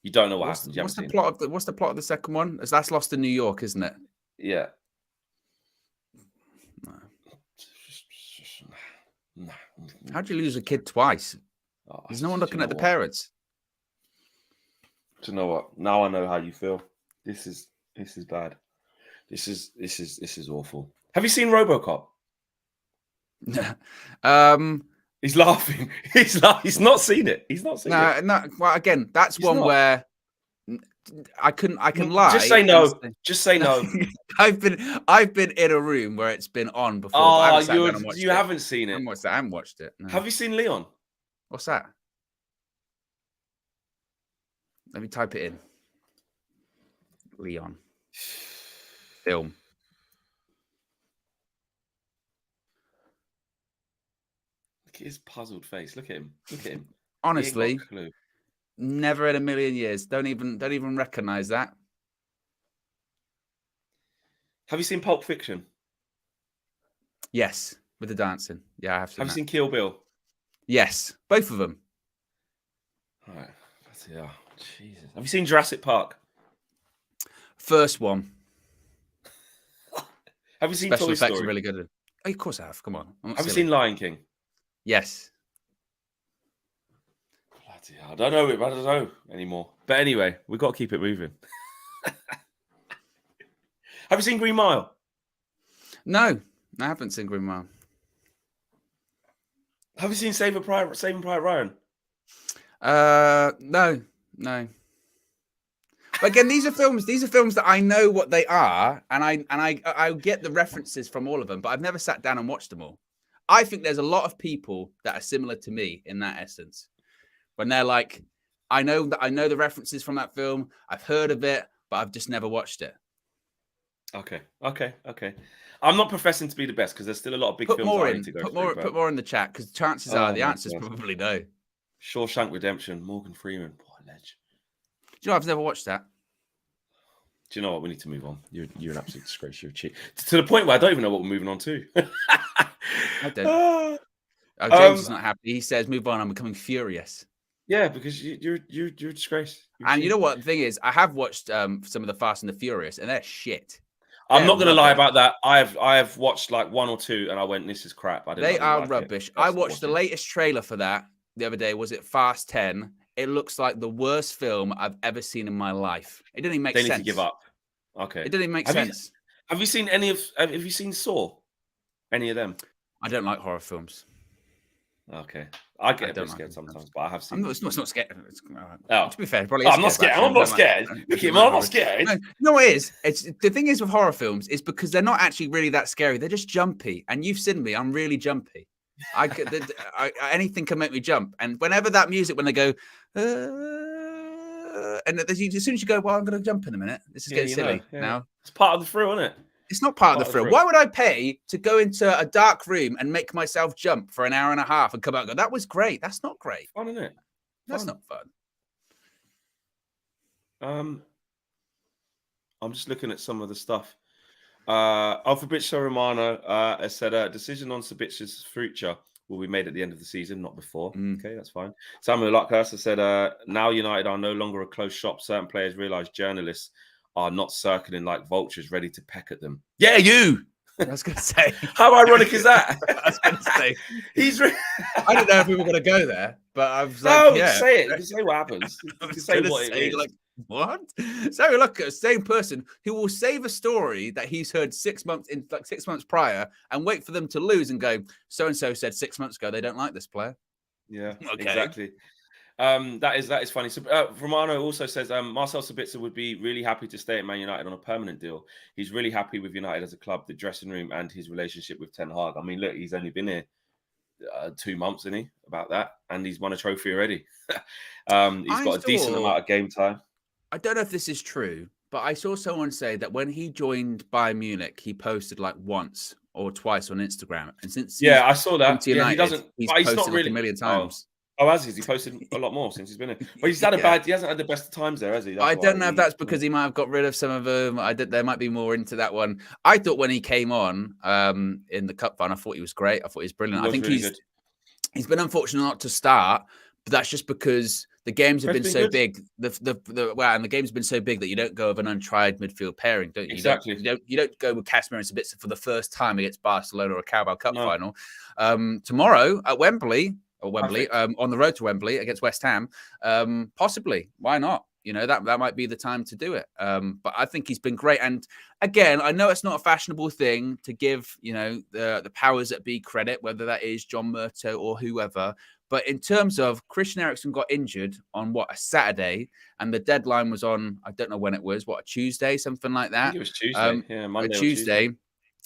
You don't know what happens. What's the plot of the second one? That's Lost in New York, isn't it? Yeah. No. How'd you lose a kid twice? There's no one looking at the parents. Do you know what? Now I know how you feel. This is bad. This is awful. Have you seen RoboCop? He's laughing. He's not seen it. He's not seen it. No. Well, again, that's one where I can lie. Just say no. Just say no. I've been in a room where it's been on before. Oh, you haven't seen it. I haven't watched it. No. Have you seen Leon? What's that? Let me type it in. Leon. Film. Look at his puzzled face. Look at him. Honestly, never in a million years. Don't even recognize that. Have you seen Pulp Fiction? Yes, with the dancing. Yeah, I have seen. Have you seen Kill Bill? Yes, both of them. All right. Yeah. Jesus. Have you seen Jurassic Park? First one. Have you seen Special Toy effects Story? are really good. Oh, of course I have. Come on. Have you seen Lion King? Yes. Bloody hell. I don't know anymore. But anyway, we've got to keep it moving. Have you seen Green Mile? No, I haven't seen Green Mile. Have you seen Saving Private Ryan? No. But again, these are films that I know what they are, and I get the references from all of them, but I've never sat down and watched them all. I think there's a lot of people that are similar to me in that essence. When they're like, I know the references from that film, I've heard of it, but I've just never watched it. Okay. I'm not professing to be the best because there's still a lot of big films I need to go through. Put more in the chat because chances are the answer's probably no. Shawshank Redemption, Morgan Freeman, what a ledge. Do you know I've never watched that? Do you know what? We need to move on. You're an absolute disgrace. You're a cheat. To the point where I don't even know what we're moving on to. I don't. James is not happy. He says, "Move on. I'm becoming furious." Yeah, because you're a disgrace. And you know what? The thing is, I have watched some of the Fast and the Furious, and they're shit. I'm not going to lie about that. I have watched like one or two, and I went, "This is crap." They are rubbish. I watched the latest trailer for that the other day. Was it Fast 10? It looks like the worst film I've ever seen in my life. It didn't even make sense. They need to give up. Okay. It didn't even make sense. Have you seen any of? Have you seen Saw? Any of them? I don't like horror films. Okay, I get a bit scared sometimes, but I have seen. It's not scared. Oh, to be fair, probably. I'm not scared. I'm not scared. Look at him. I'm not scared. No, it is. It's the thing is with horror films is because they're not actually really that scary. They're just jumpy, and you've seen me. I'm really jumpy. Anything can make me jump, and whenever that music, when they go, and as soon as you go, well, I'm going to jump in a minute. This is getting silly now. It's part of the thrill, isn't it? It's not part of the thrill. Why would I pay to go into a dark room and make myself jump for an hour and a half and come out and go, that was great? That's not great. Fun, isn't it? That's not fun. I'm just looking at some of the stuff. Fabrizio Romano has said a decision on Sabitza's future will be made at the end of the season, not before. Okay, that's fine. Samuel Luckhurst has said now United are no longer a closed shop. Certain players realise journalists are not circling like vultures ready to peck at them. Yeah, you! I was going to say. How ironic is that? I was going to say. I didn't know if we were going to go there, but I was like, no, say it. You can say what happens. You can say what it is. Like, what? Samuel Luckhurst, same person who will save a story that he's heard 6 months prior and wait for them to lose and go, so-and-so said 6 months ago they don't like this player. Yeah, exactly. That is funny. So, Romano also says Marcel Sabitzer would be really happy to stay at Man United on a permanent deal. He's really happy with United as a club, the dressing room, and his relationship with Ten Hag. I mean, look, he's only been here 2 months, isn't he? About that, and he's won a trophy already. He's got a decent amount of game time. I don't know if this is true, but I saw someone say that when he joined Bayern Munich, he posted like once or twice on Instagram, and since I saw that. United, he doesn't. He's posted not really like a million times. Oh, has he? He posted a lot more since he's been here. But he's had he hasn't had the best of times there, has he? I don't know if that's because he might have got rid of some of them. There might be more into that one. I thought when he came on in the cup final, I thought he was great. I thought he was brilliant. I think he's been unfortunate not to start, but that's just because the games have been so big. And the game's been so big that you don't go with an untried midfield pairing, don't you? Exactly. You don't go with Casemiro and Sabitzer for the first time against Barcelona or a Carabao Cup final. Tomorrow at Wembley. On the road to Wembley against West Ham, possibly. Why not? You know, that might be the time to do it. But I think he's been great. And again, I know it's not a fashionable thing to give, you know, the powers that be credit, whether that is John Murtough or whoever. But in terms of Christian Eriksen got injured on a Saturday, and the deadline was on, I don't know when it was, a Tuesday, something like that. I think it was Tuesday. Monday. Tuesday.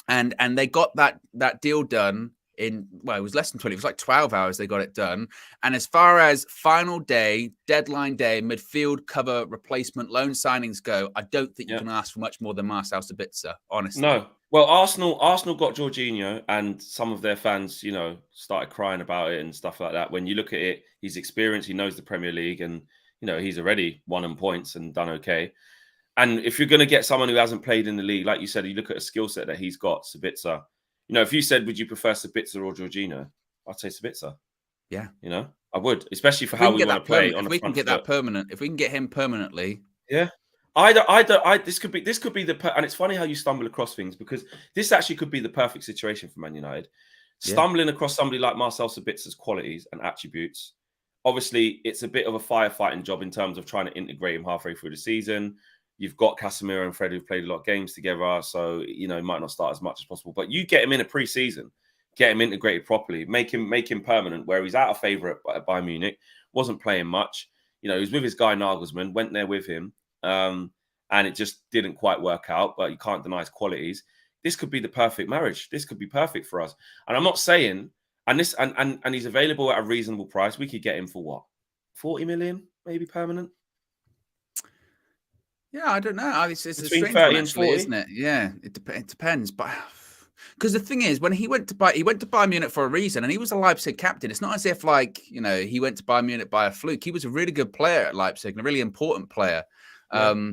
And they got that deal done. It was less than 20. It was like 12 hours they got it done. And as far as final day, deadline day, midfield cover, replacement, loan signings go, I don't think you can ask for much more than Marcel Sabitzer, honestly. No. Well, Arsenal got Jorginho, and some of their fans, you know, started crying about it and stuff like that. When you look at it, he's experienced, he knows the Premier League, and, you know, he's already won in points and done okay. And if you're going to get someone who hasn't played in the league, like you said, you look at a skill set that he's got, Sabitzer. You know, if you said, would you prefer Sabitzer or Jorginho? I'd say Sabitzer. Yeah. You know, I would, especially for how we want to play. If we can get that permanent, if we can get him permanently. Yeah. This could be and it's funny how you stumble across things, because this actually could be the perfect situation for Man United. Stumbling across somebody like Marcel Sabitzer's qualities and attributes. Obviously, it's a bit of a firefighting job in terms of trying to integrate him halfway through the season. You've got Casemiro and Fred who've played a lot of games together, so you know he might not start as much as possible. But you get him in a pre-season, get him integrated properly, make him permanent. Where he's out of favour at Bayern Munich, wasn't playing much. You know, he was with his guy Nagelsmann, went there with him, and it just didn't quite work out. But you can't deny his qualities. This could be the perfect marriage. This could be perfect for us. And I'm not saying, and he's available at a reasonable price. We could get him for what, 40 million, maybe permanent. Yeah, I don't know. It's a Between strange 30 one, and actually, 40. isn't it? Yeah, it depends. But because the thing is, when he went to Bayern Munich for a reason, and he was a Leipzig captain. It's not as if he went to Bayern Munich by a fluke. He was a really good player at Leipzig and a really important player. Yeah.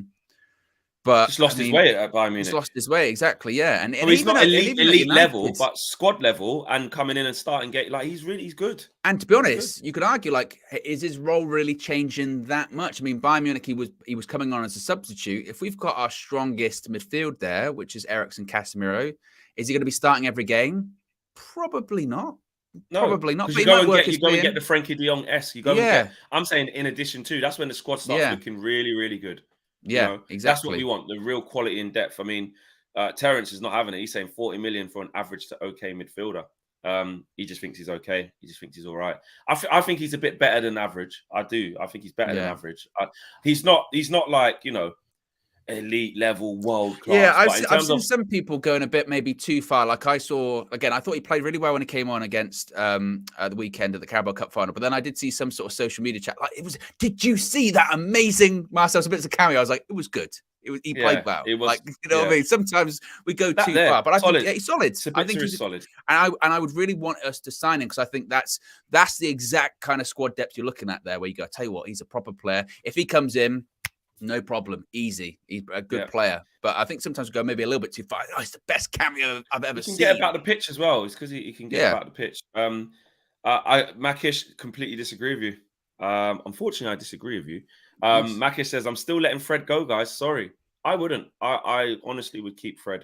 But just lost his way at Bayern Munich. Just lost his way, exactly. Yeah, and he's not elite level, but squad level, and coming in and starting game, he's good. And to be honest, you could argue, is his role really changing that much? I mean, Bayern Munich, he was coming on as a substitute. If we've got our strongest midfield there, which is Eriksen, Casemiro, is he going to be starting every game? Probably not. No, probably not. But you go and get the Frankie de Jong-esque. I'm saying in addition to, that's when the squad starts looking really, really good. Yeah, exactly. That's what we want, the real quality in depth. I mean, Terence is not having it. He's saying 40 million for an average to okay midfielder. He just thinks he's okay. He just thinks he's all right. I think he's a bit better than average. I do. I think he's better than average. He's not like, elite level, world class. Yeah, I've seen some people going a bit maybe too far. Like I saw, again, I thought he played really well when he came on against the weekend at the Carabao Cup final. But then I did see some sort of social media chat. Did you see that amazing Marcel Sabitzer's cameo? I was like, it was good. He played well. It was, what I mean? Sometimes we go too far, but I think he's solid. I think he's solid. And I would really want us to sign him because I think that's the exact kind of squad depth you're looking at there, where you go, tell you what, he's a proper player. If he comes in, no problem, easy. He's a good player, but I think sometimes we go maybe a little bit too far. It's the best cameo I've ever seen. Get about the pitch as well. It's because he can get about the pitch. Makish, completely disagree with you. Unfortunately, I disagree with you. Makish says, I'm still letting Fred go, guys. Sorry. I wouldn't. I honestly would keep Fred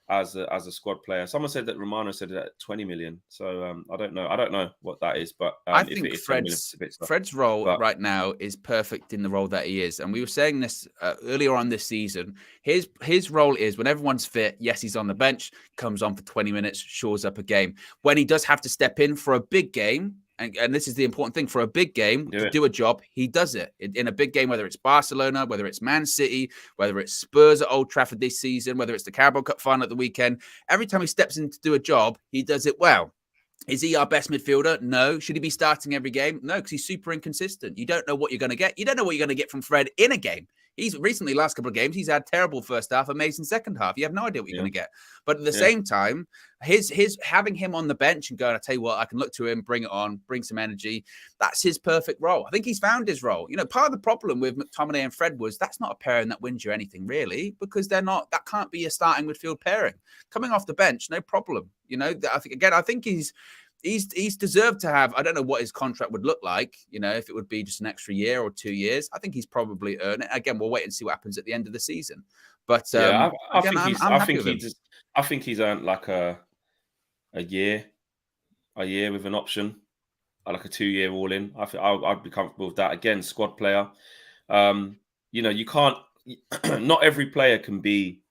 as a squad player. Someone said that Romano said it at 20 million. So I don't know. I don't know what that is, but I think Fred's role right now is perfect in the role that he is. And we were saying this earlier on this season. His role is when everyone's fit, yes, he's on the bench, comes on for 20 minutes, shores up a game. When he does have to step in for a big game, and this is the important thing, for a big game to do a job, he does it. In a big game, whether it's Barcelona, whether it's Man City, whether it's Spurs at Old Trafford this season, whether it's the Carabao Cup final at the weekend, every time he steps in to do a job, he does it well. Is he our best midfielder? No. Should he be starting every game? No, because he's super inconsistent. You don't know what you're going to get. You don't know what you're going to get from Fred in a game. He's recently, last couple of games, he's had terrible first half, amazing second half. You have no idea what you're going to get. But at the same time, his having him on the bench and going, I tell you what, I can look to him, bring it on, bring some energy. That's his perfect role. I think he's found his role. Part of the problem with McTominay and Fred was that's not a pairing that wins you anything, really, because they're not. That can't be a starting midfield pairing. Coming off the bench, no problem. I think he's deserved to have, I don't know what his contract would look like, if it would be just an extra year or 2 years. I think he's probably earned it. Again, we'll wait and see what happens at the end of the season. But I think he's earned like a year with an option, like a 2-year all in. I'd be comfortable with that. Again, squad player. You can't, not every player can be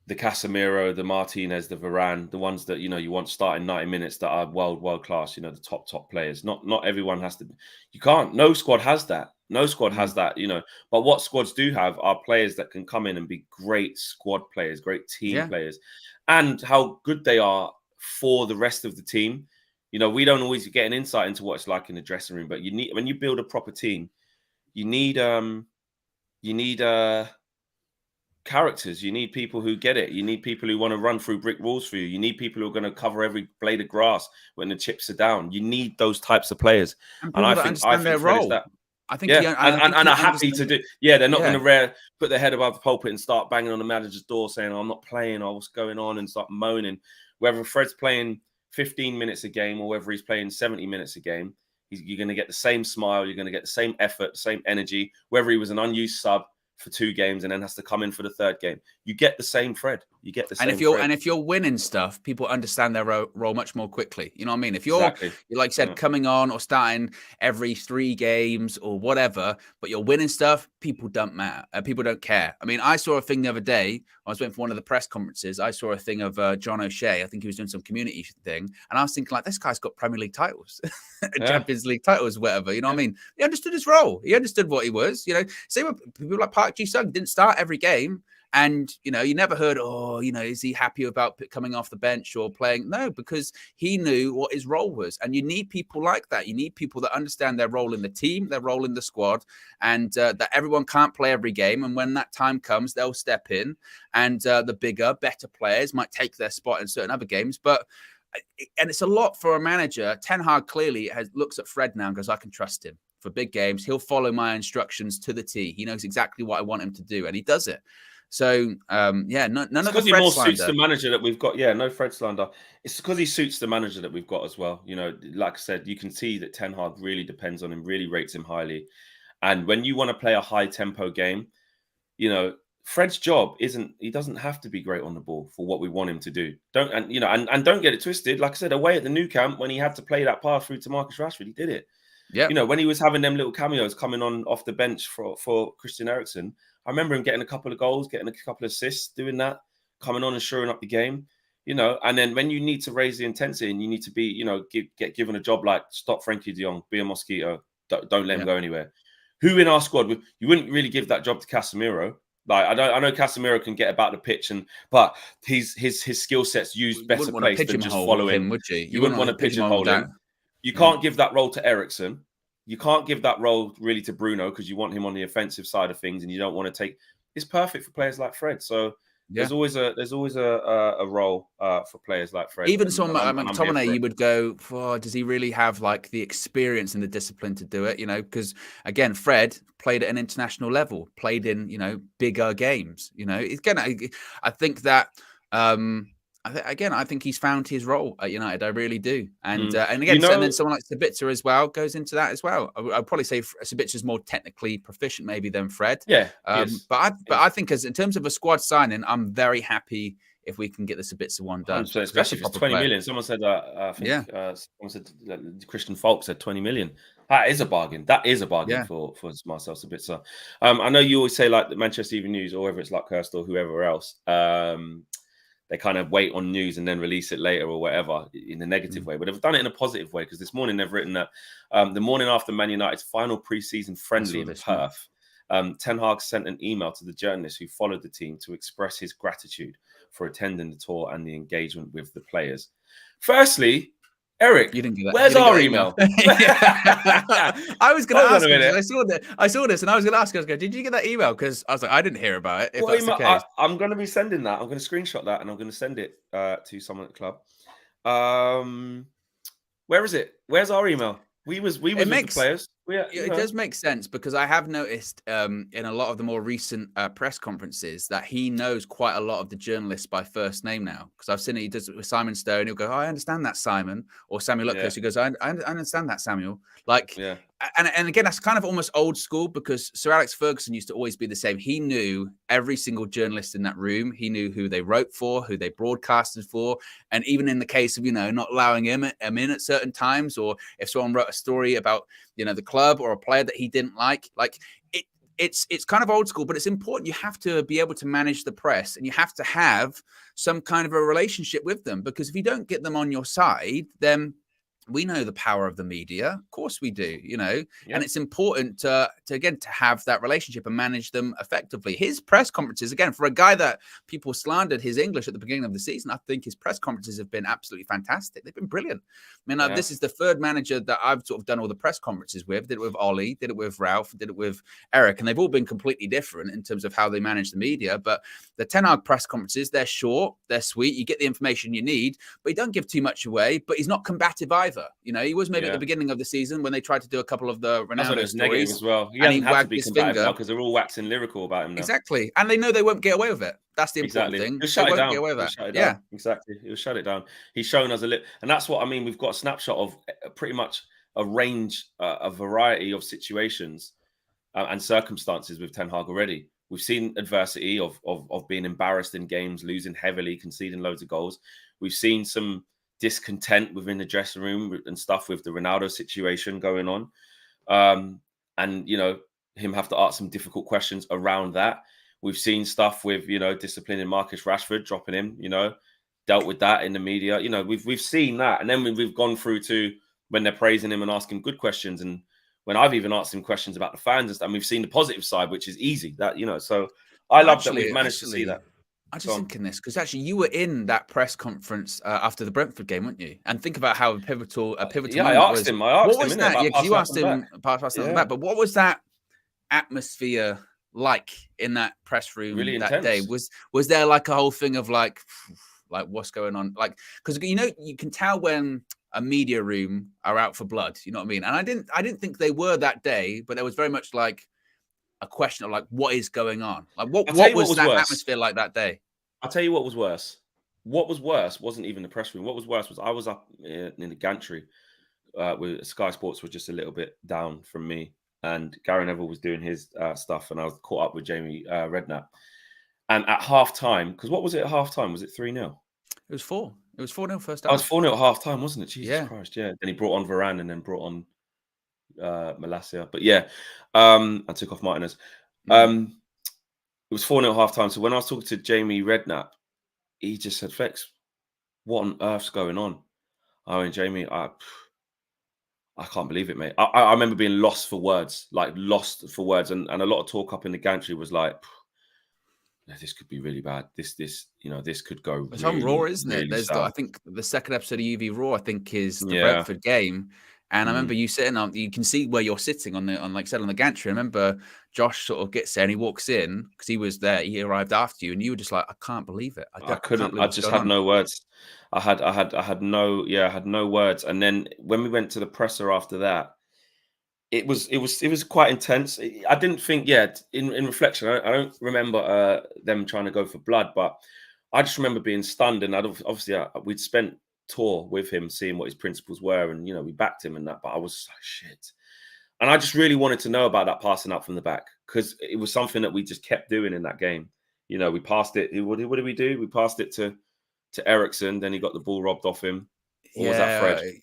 the Casemiro, the Martinez, the Varane, the ones that, you want starting 90 minutes that are world class, the top players. Not everyone has to. You can't. No squad has that. No squad has that, But what squads do have are players that can come in and be great squad players, great team players, and how good they are for the rest of the team. We don't always get an insight into what it's like in the dressing room, but when you build a proper team, you need characters. You need people who get it. You need people who want to run through brick walls for you. You need people who are going to cover every blade of grass when the chips are down. You need those types of players, and I think their role. I think, and are happy to do. Yeah, they're not going to put their head above the pulpit and start banging on the manager's door saying, "I'm not playing," or "What's going on," and start moaning. Whether Fred's playing 15 minutes a game or whether he's playing 70 minutes a game, you're going to get the same smile. You're going to get the same effort, the same energy. Whether he was an unused sub for 2 games and then has to come in for the 3rd game, you get the same Fred. You get the And same. if you're winning stuff, people understand their role much more quickly. You know what I mean? If you're Exactly. like I said, coming on or starting every 3 games or whatever, but you're winning stuff, people don't matter. People don't care. I mean, I saw a thing the other day. I was waiting for one of the press conferences. I saw a thing of John O'Shea. I think he was doing some community thing, and I was thinking, like, this guy's got Premier League titles, Champions League titles, whatever. You know what I mean? He understood his role. He understood what he was. You know, same with people like Park Ji-sung didn't start every game. And, you know, you never heard, oh, you know, is he happy about coming off the bench or playing? No, because he knew what his role was. And you need people like that. You need people that understand their role in the team, their role in the squad, and that everyone can't play every game. And when that time comes, they'll step in. And the bigger, better players might take their spot in certain other games. And it's a lot for a manager. Ten Hag clearly looks at Fred now and goes, I can trust him for big games. He'll follow my instructions to the T. He knows exactly what I want him to do. And he does it. So, none of the Fred he more slander. suits the manager that we've got. Yeah, no Fred slander. It's because he suits the manager that we've got as well. You know, like I said, you can see that Ten Hag really depends on him, really rates him highly. And when you want to play a high tempo game, you know, Fred's job he doesn't have to be great on the ball for what we want him to do. Don't get it twisted. Like I said, away at the new camp, when he had to play that pass through to Marcus Rashford, he did it. Yeah. You know, when he was having them little cameos coming on off the bench for Christian Eriksen, I remember him getting a couple of goals, getting a couple of assists, doing that, coming on and shoring up the game, you know. And then when you need to raise the intensity and you need to be, you know, get given a job like stop Frankie de Jong, be a mosquito, don't let him go anywhere. Who in our squad you wouldn't really give that job to Casemiro? Like I know Casemiro can get about the pitch, but his skill set's used better place than just following him, would you? You wouldn't want to pigeonhole him. You can't give that role to Eriksen. You can't give that role really to Bruno because you want him on the offensive side of things, and you don't want to take. It's perfect for players like Fred. So there's always a role for players like Fred. Even someone like McTominay, you would go, oh, does he really have like the experience and the discipline to do it? You know, because again, Fred played at an international level, played in bigger games. You know, again, I think that. I think he's found his role at United. I really do. And again, and then someone like Sabitzer as well goes into that as well. I'd probably say Sabitzer's more technically proficient maybe than Fred. Yeah. But I think in terms of a squad signing, I'm very happy if we can get the Sabitzer one done. Especially if it's 20 million. Someone said someone said Christian Falk said 20 million. That is a bargain. That is a bargain for Marcel Sabitzer. I know you always say like the Manchester Evening News, or whether it's like Kirst or whoever else. They kind of wait on news and then release it later or whatever in a negative way. But they've done it in a positive way because this morning they've written that the morning after Man United's final pre-season friendly in Perth, Ten Hag sent an email to the journalist who followed the team to express his gratitude for attending the tour and the engagement with the players. Firstly, Eric, you didn't get that. Where's our email? I was going to ask him. I saw this and I was going to ask him, did you get that email? Because I was like, I didn't hear about it. If that's the case. I'm going to be sending that. I'm going to screenshot that and I'm going to send it to someone at the club. Where is it? Where's our email? We was with the players. It does make sense because I have noticed in a lot of the more recent press conferences that he knows quite a lot of the journalists by first name now. Because I've seen it, he does it with Simon Stone. He'll go, I understand that, Simon. Or Samuel Lucas, who goes, I understand that, Samuel. Like, and again, that's kind of almost old school because Sir Alex Ferguson used to always be the same. He knew every single journalist in that room. He knew who they wrote for, who they broadcasted for. And even in the case of, not allowing him in at certain times, or if someone wrote a story about, the club or a player that he didn't like it's kind of old school, but it's important. You have to be able to manage the press and you have to have some kind of a relationship with them, because if you don't get them on your side, then we know the power of the media. Of course we do, and it's important to have that relationship and manage them effectively. His press conferences, again, for a guy that people slandered his English at the beginning of the season, I think his press conferences have been absolutely fantastic. They've been brilliant. I mean, this is the third manager that I've sort of done all the press conferences with. Did it with Ollie, did it with Ralph, did it with Eric, and they've all been completely different in terms of how they manage the media. But the Ten Hag press conferences, they're short, they're sweet. You get the information you need, but he don't give too much away, but he's not combative either. He was maybe at the beginning of the season when they tried to do a couple of the Ronaldo stories as well. He hasn't had to be combative because they're all waxing lyrical about him now. Exactly, and they know they won't get away with it. That's the important thing. He'll shut it down. Get away with that. Yeah, exactly. He'll shut it down. He's shown us and that's what I mean. We've got a snapshot of pretty much a range, a variety of situations and circumstances with Ten Hag already. We've seen adversity of being embarrassed in games, losing heavily, conceding loads of goals. We've seen some discontent within the dressing room and stuff with the Ronaldo situation going on. And, you know, him have to ask some difficult questions around that. We've seen stuff with, you know, disciplining Marcus Rashford, dropping him, you know, dealt with that in the media. You know, we've seen that. And then we've gone through to when they're praising him and asking good questions. And when I've even asked him questions about the fans and stuff, and we've seen the positive side, which is easy. That, you know, so I love that we've managed to see that. I'm just thinking this because actually you were in that press conference after the Brentford game, weren't you? And think about how pivotal yeah, I asked him. What was that? Yeah, because you asked him passing on the back. But what was that atmosphere like in that press room really that intense. day? Was there like a whole thing of like what's going on? Like, because you know you can tell when a media room are out for blood. You know what I mean? And I didn't think they were that day, but there was very much like a question of like what is going on? Like what was that atmosphere like that day? I'll tell you what was worse. What was worse wasn't even the press room. What was worse was I was up in the gantry with Sky Sports was just a little bit down from me. And Gary Neville was doing his stuff, and I was caught up with Jamie Redknapp. And at half time, because what was it at half time? Was it 3-0? It was 4. It was 4-0 first half. I was 4-0 at half time, wasn't it? Jesus Christ, yeah. Then he brought on Varane and then brought on Malacia. But yeah, I took off Martinez. It was 4-0 at half time. So when I was talking to Jamie Redknapp, he just said, Fex, what on earth's going on? I went, Jamie, I can't believe it, mate. I remember being lost for words. And a lot of talk up in the gantry was like, this could be really bad. This, you know, this could go. It's really, on Raw, isn't it? Really I think the second episode of UV Raw, I think, is the Brentford game. And I remember you sitting on, you can see where you're sitting on like I said, on the gantry. I remember Josh sort of gets there and he walks in because he was there. He arrived after you, and you were just like, I can't believe it. I couldn't. I just had no words. I had no words. And then when we went to the presser after that, it was quite intense. I didn't think, in reflection, I don't remember them trying to go for blood, but I just remember being stunned. And obviously we'd spent tour with him, seeing what his principles were, and you know we backed him and that. But I was like, shit, and I just really wanted to know about that passing up from the back because it was something that we just kept doing in that game. You know, we passed it. What did we do? We passed it to Ericsson. Then he got the ball robbed off him. Or was that Fred?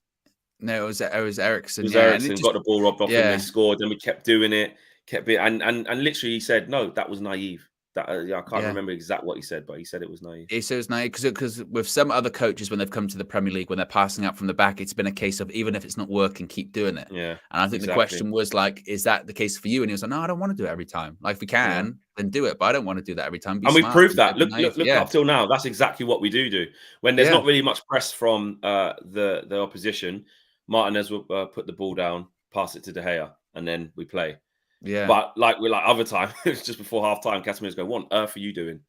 No, it was Ericsson. It was Ericsson got the ball robbed off him. They scored. Then we kept doing it, and literally he said, no, that was naive. That I can't remember exactly what he said, but he said it was naive. He said it was naive because with some other coaches, when they've come to the Premier League, when they're passing out from the back, it's been a case of even if it's not working, keep doing it. Yeah. And I think the question was like, is that the case for you? And he was like, no, I don't want to do it every time. Like if we can, then do it, but I don't want to do that every time. And we've proved that. Look up till now. That's exactly what we do. When there's not really much press from the opposition, Martinez will put the ball down, pass it to De Gea, and then we play. Yeah, but like other time, it was just before half time. Casemiro's going, "What on earth are you doing?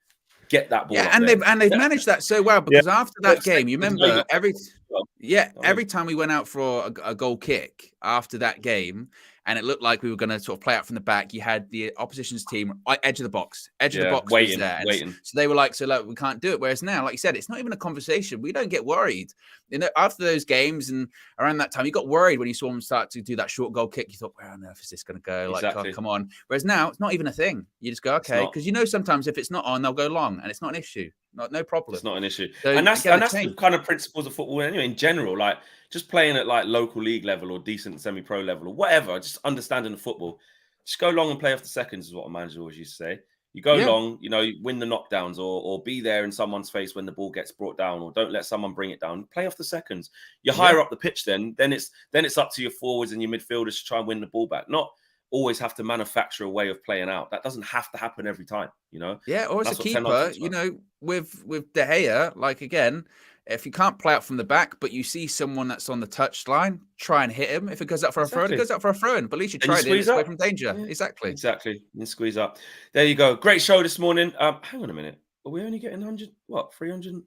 Get that ball." Yeah, and they've managed that so well because after that game, you remember every time we went out for a goal kick after that game, and it looked like we were going to sort of play out from the back. You had the opposition's team edge of the box, waiting, was there. waiting. So they were like, we can't do it. Whereas now, like you said, it's not even a conversation. We don't get worried. You know, after those games and around that time, you got worried when you saw them start to do that short goal kick. You thought, where on earth is this going to go? Like, oh, come on. Whereas now, it's not even a thing. You just go, okay, because you know sometimes if it's not on, they'll go long, and it's not an issue. No problem. It's not an issue. So and that's the kind of principles of football anyway, in general. Like just playing at like local league level or decent semi-pro level or whatever, just understanding the football. Just go long and play off the seconds is what a manager always used to say. You go long, you know, you win the knockdowns or be there in someone's face when the ball gets brought down, or don't let someone bring it down. Play off the seconds. You're higher up the pitch then it's up to your forwards and your midfielders to try and win the ball back. Not always have to manufacture a way of playing out. That doesn't have to happen every time, you know? Yeah, or as a keeper, you know, with De Gea, like again, if you can't play out from the back, but you see someone that's on the touchline, try and hit him. If it goes up for a throw, it goes up for a throw. But at least you tried it away from danger. Yeah. Exactly. You squeeze up. There you go. Great show this morning. Hang on a minute. Are we only getting 300?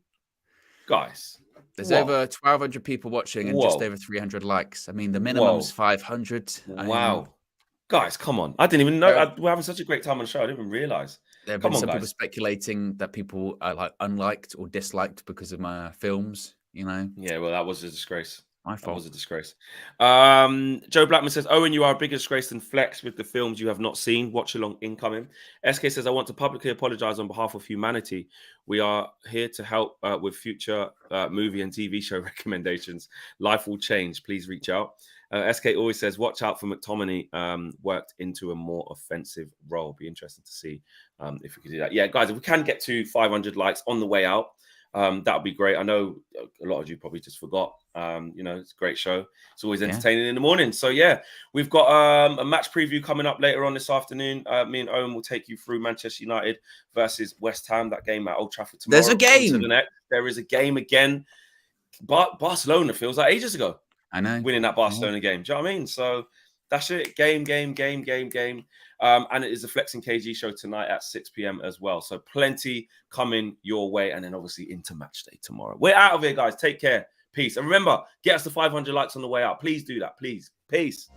Guys. There's over 1,200 people watching and just over 300 likes. I mean, the minimum's 500. Wow. Guys, come on. I didn't even know. We're having such a great time on the show. I didn't even realize. There have been some people speculating that people are like unliked or disliked because of my films, you know? Yeah, well, that was a disgrace. My fault. That was a disgrace. Joe Blackman says, Owen, you are a bigger disgrace than Flex with the films you have not seen. Watch along incoming. SK says, I want to publicly apologize on behalf of humanity. We are here to help with future movie and TV show recommendations. Life will change. Please reach out. SK always says, watch out for McTominay worked into a more offensive role. Be interesting to see if we could do that. Yeah, guys, if we can get to 500 likes on the way out, that would be great. I know a lot of you probably just forgot. It's a great show. It's always entertaining in the morning. So, yeah, we've got a match preview coming up later on this afternoon. Me and Owen will take you through Manchester United versus West Ham, that game at Old Trafford tomorrow. There's a game. There is a game again. But Barcelona feels like ages ago. I know. Winning that Barcelona game. Do you know what I mean? So, that's it. Game. And it is the Flex and KG show tonight at 6 p.m. as well. So plenty coming your way. And then obviously into match day tomorrow. We're out of here, guys. Take care. Peace. And remember, get us to 500 likes on the way out. Please do that. Please. Peace.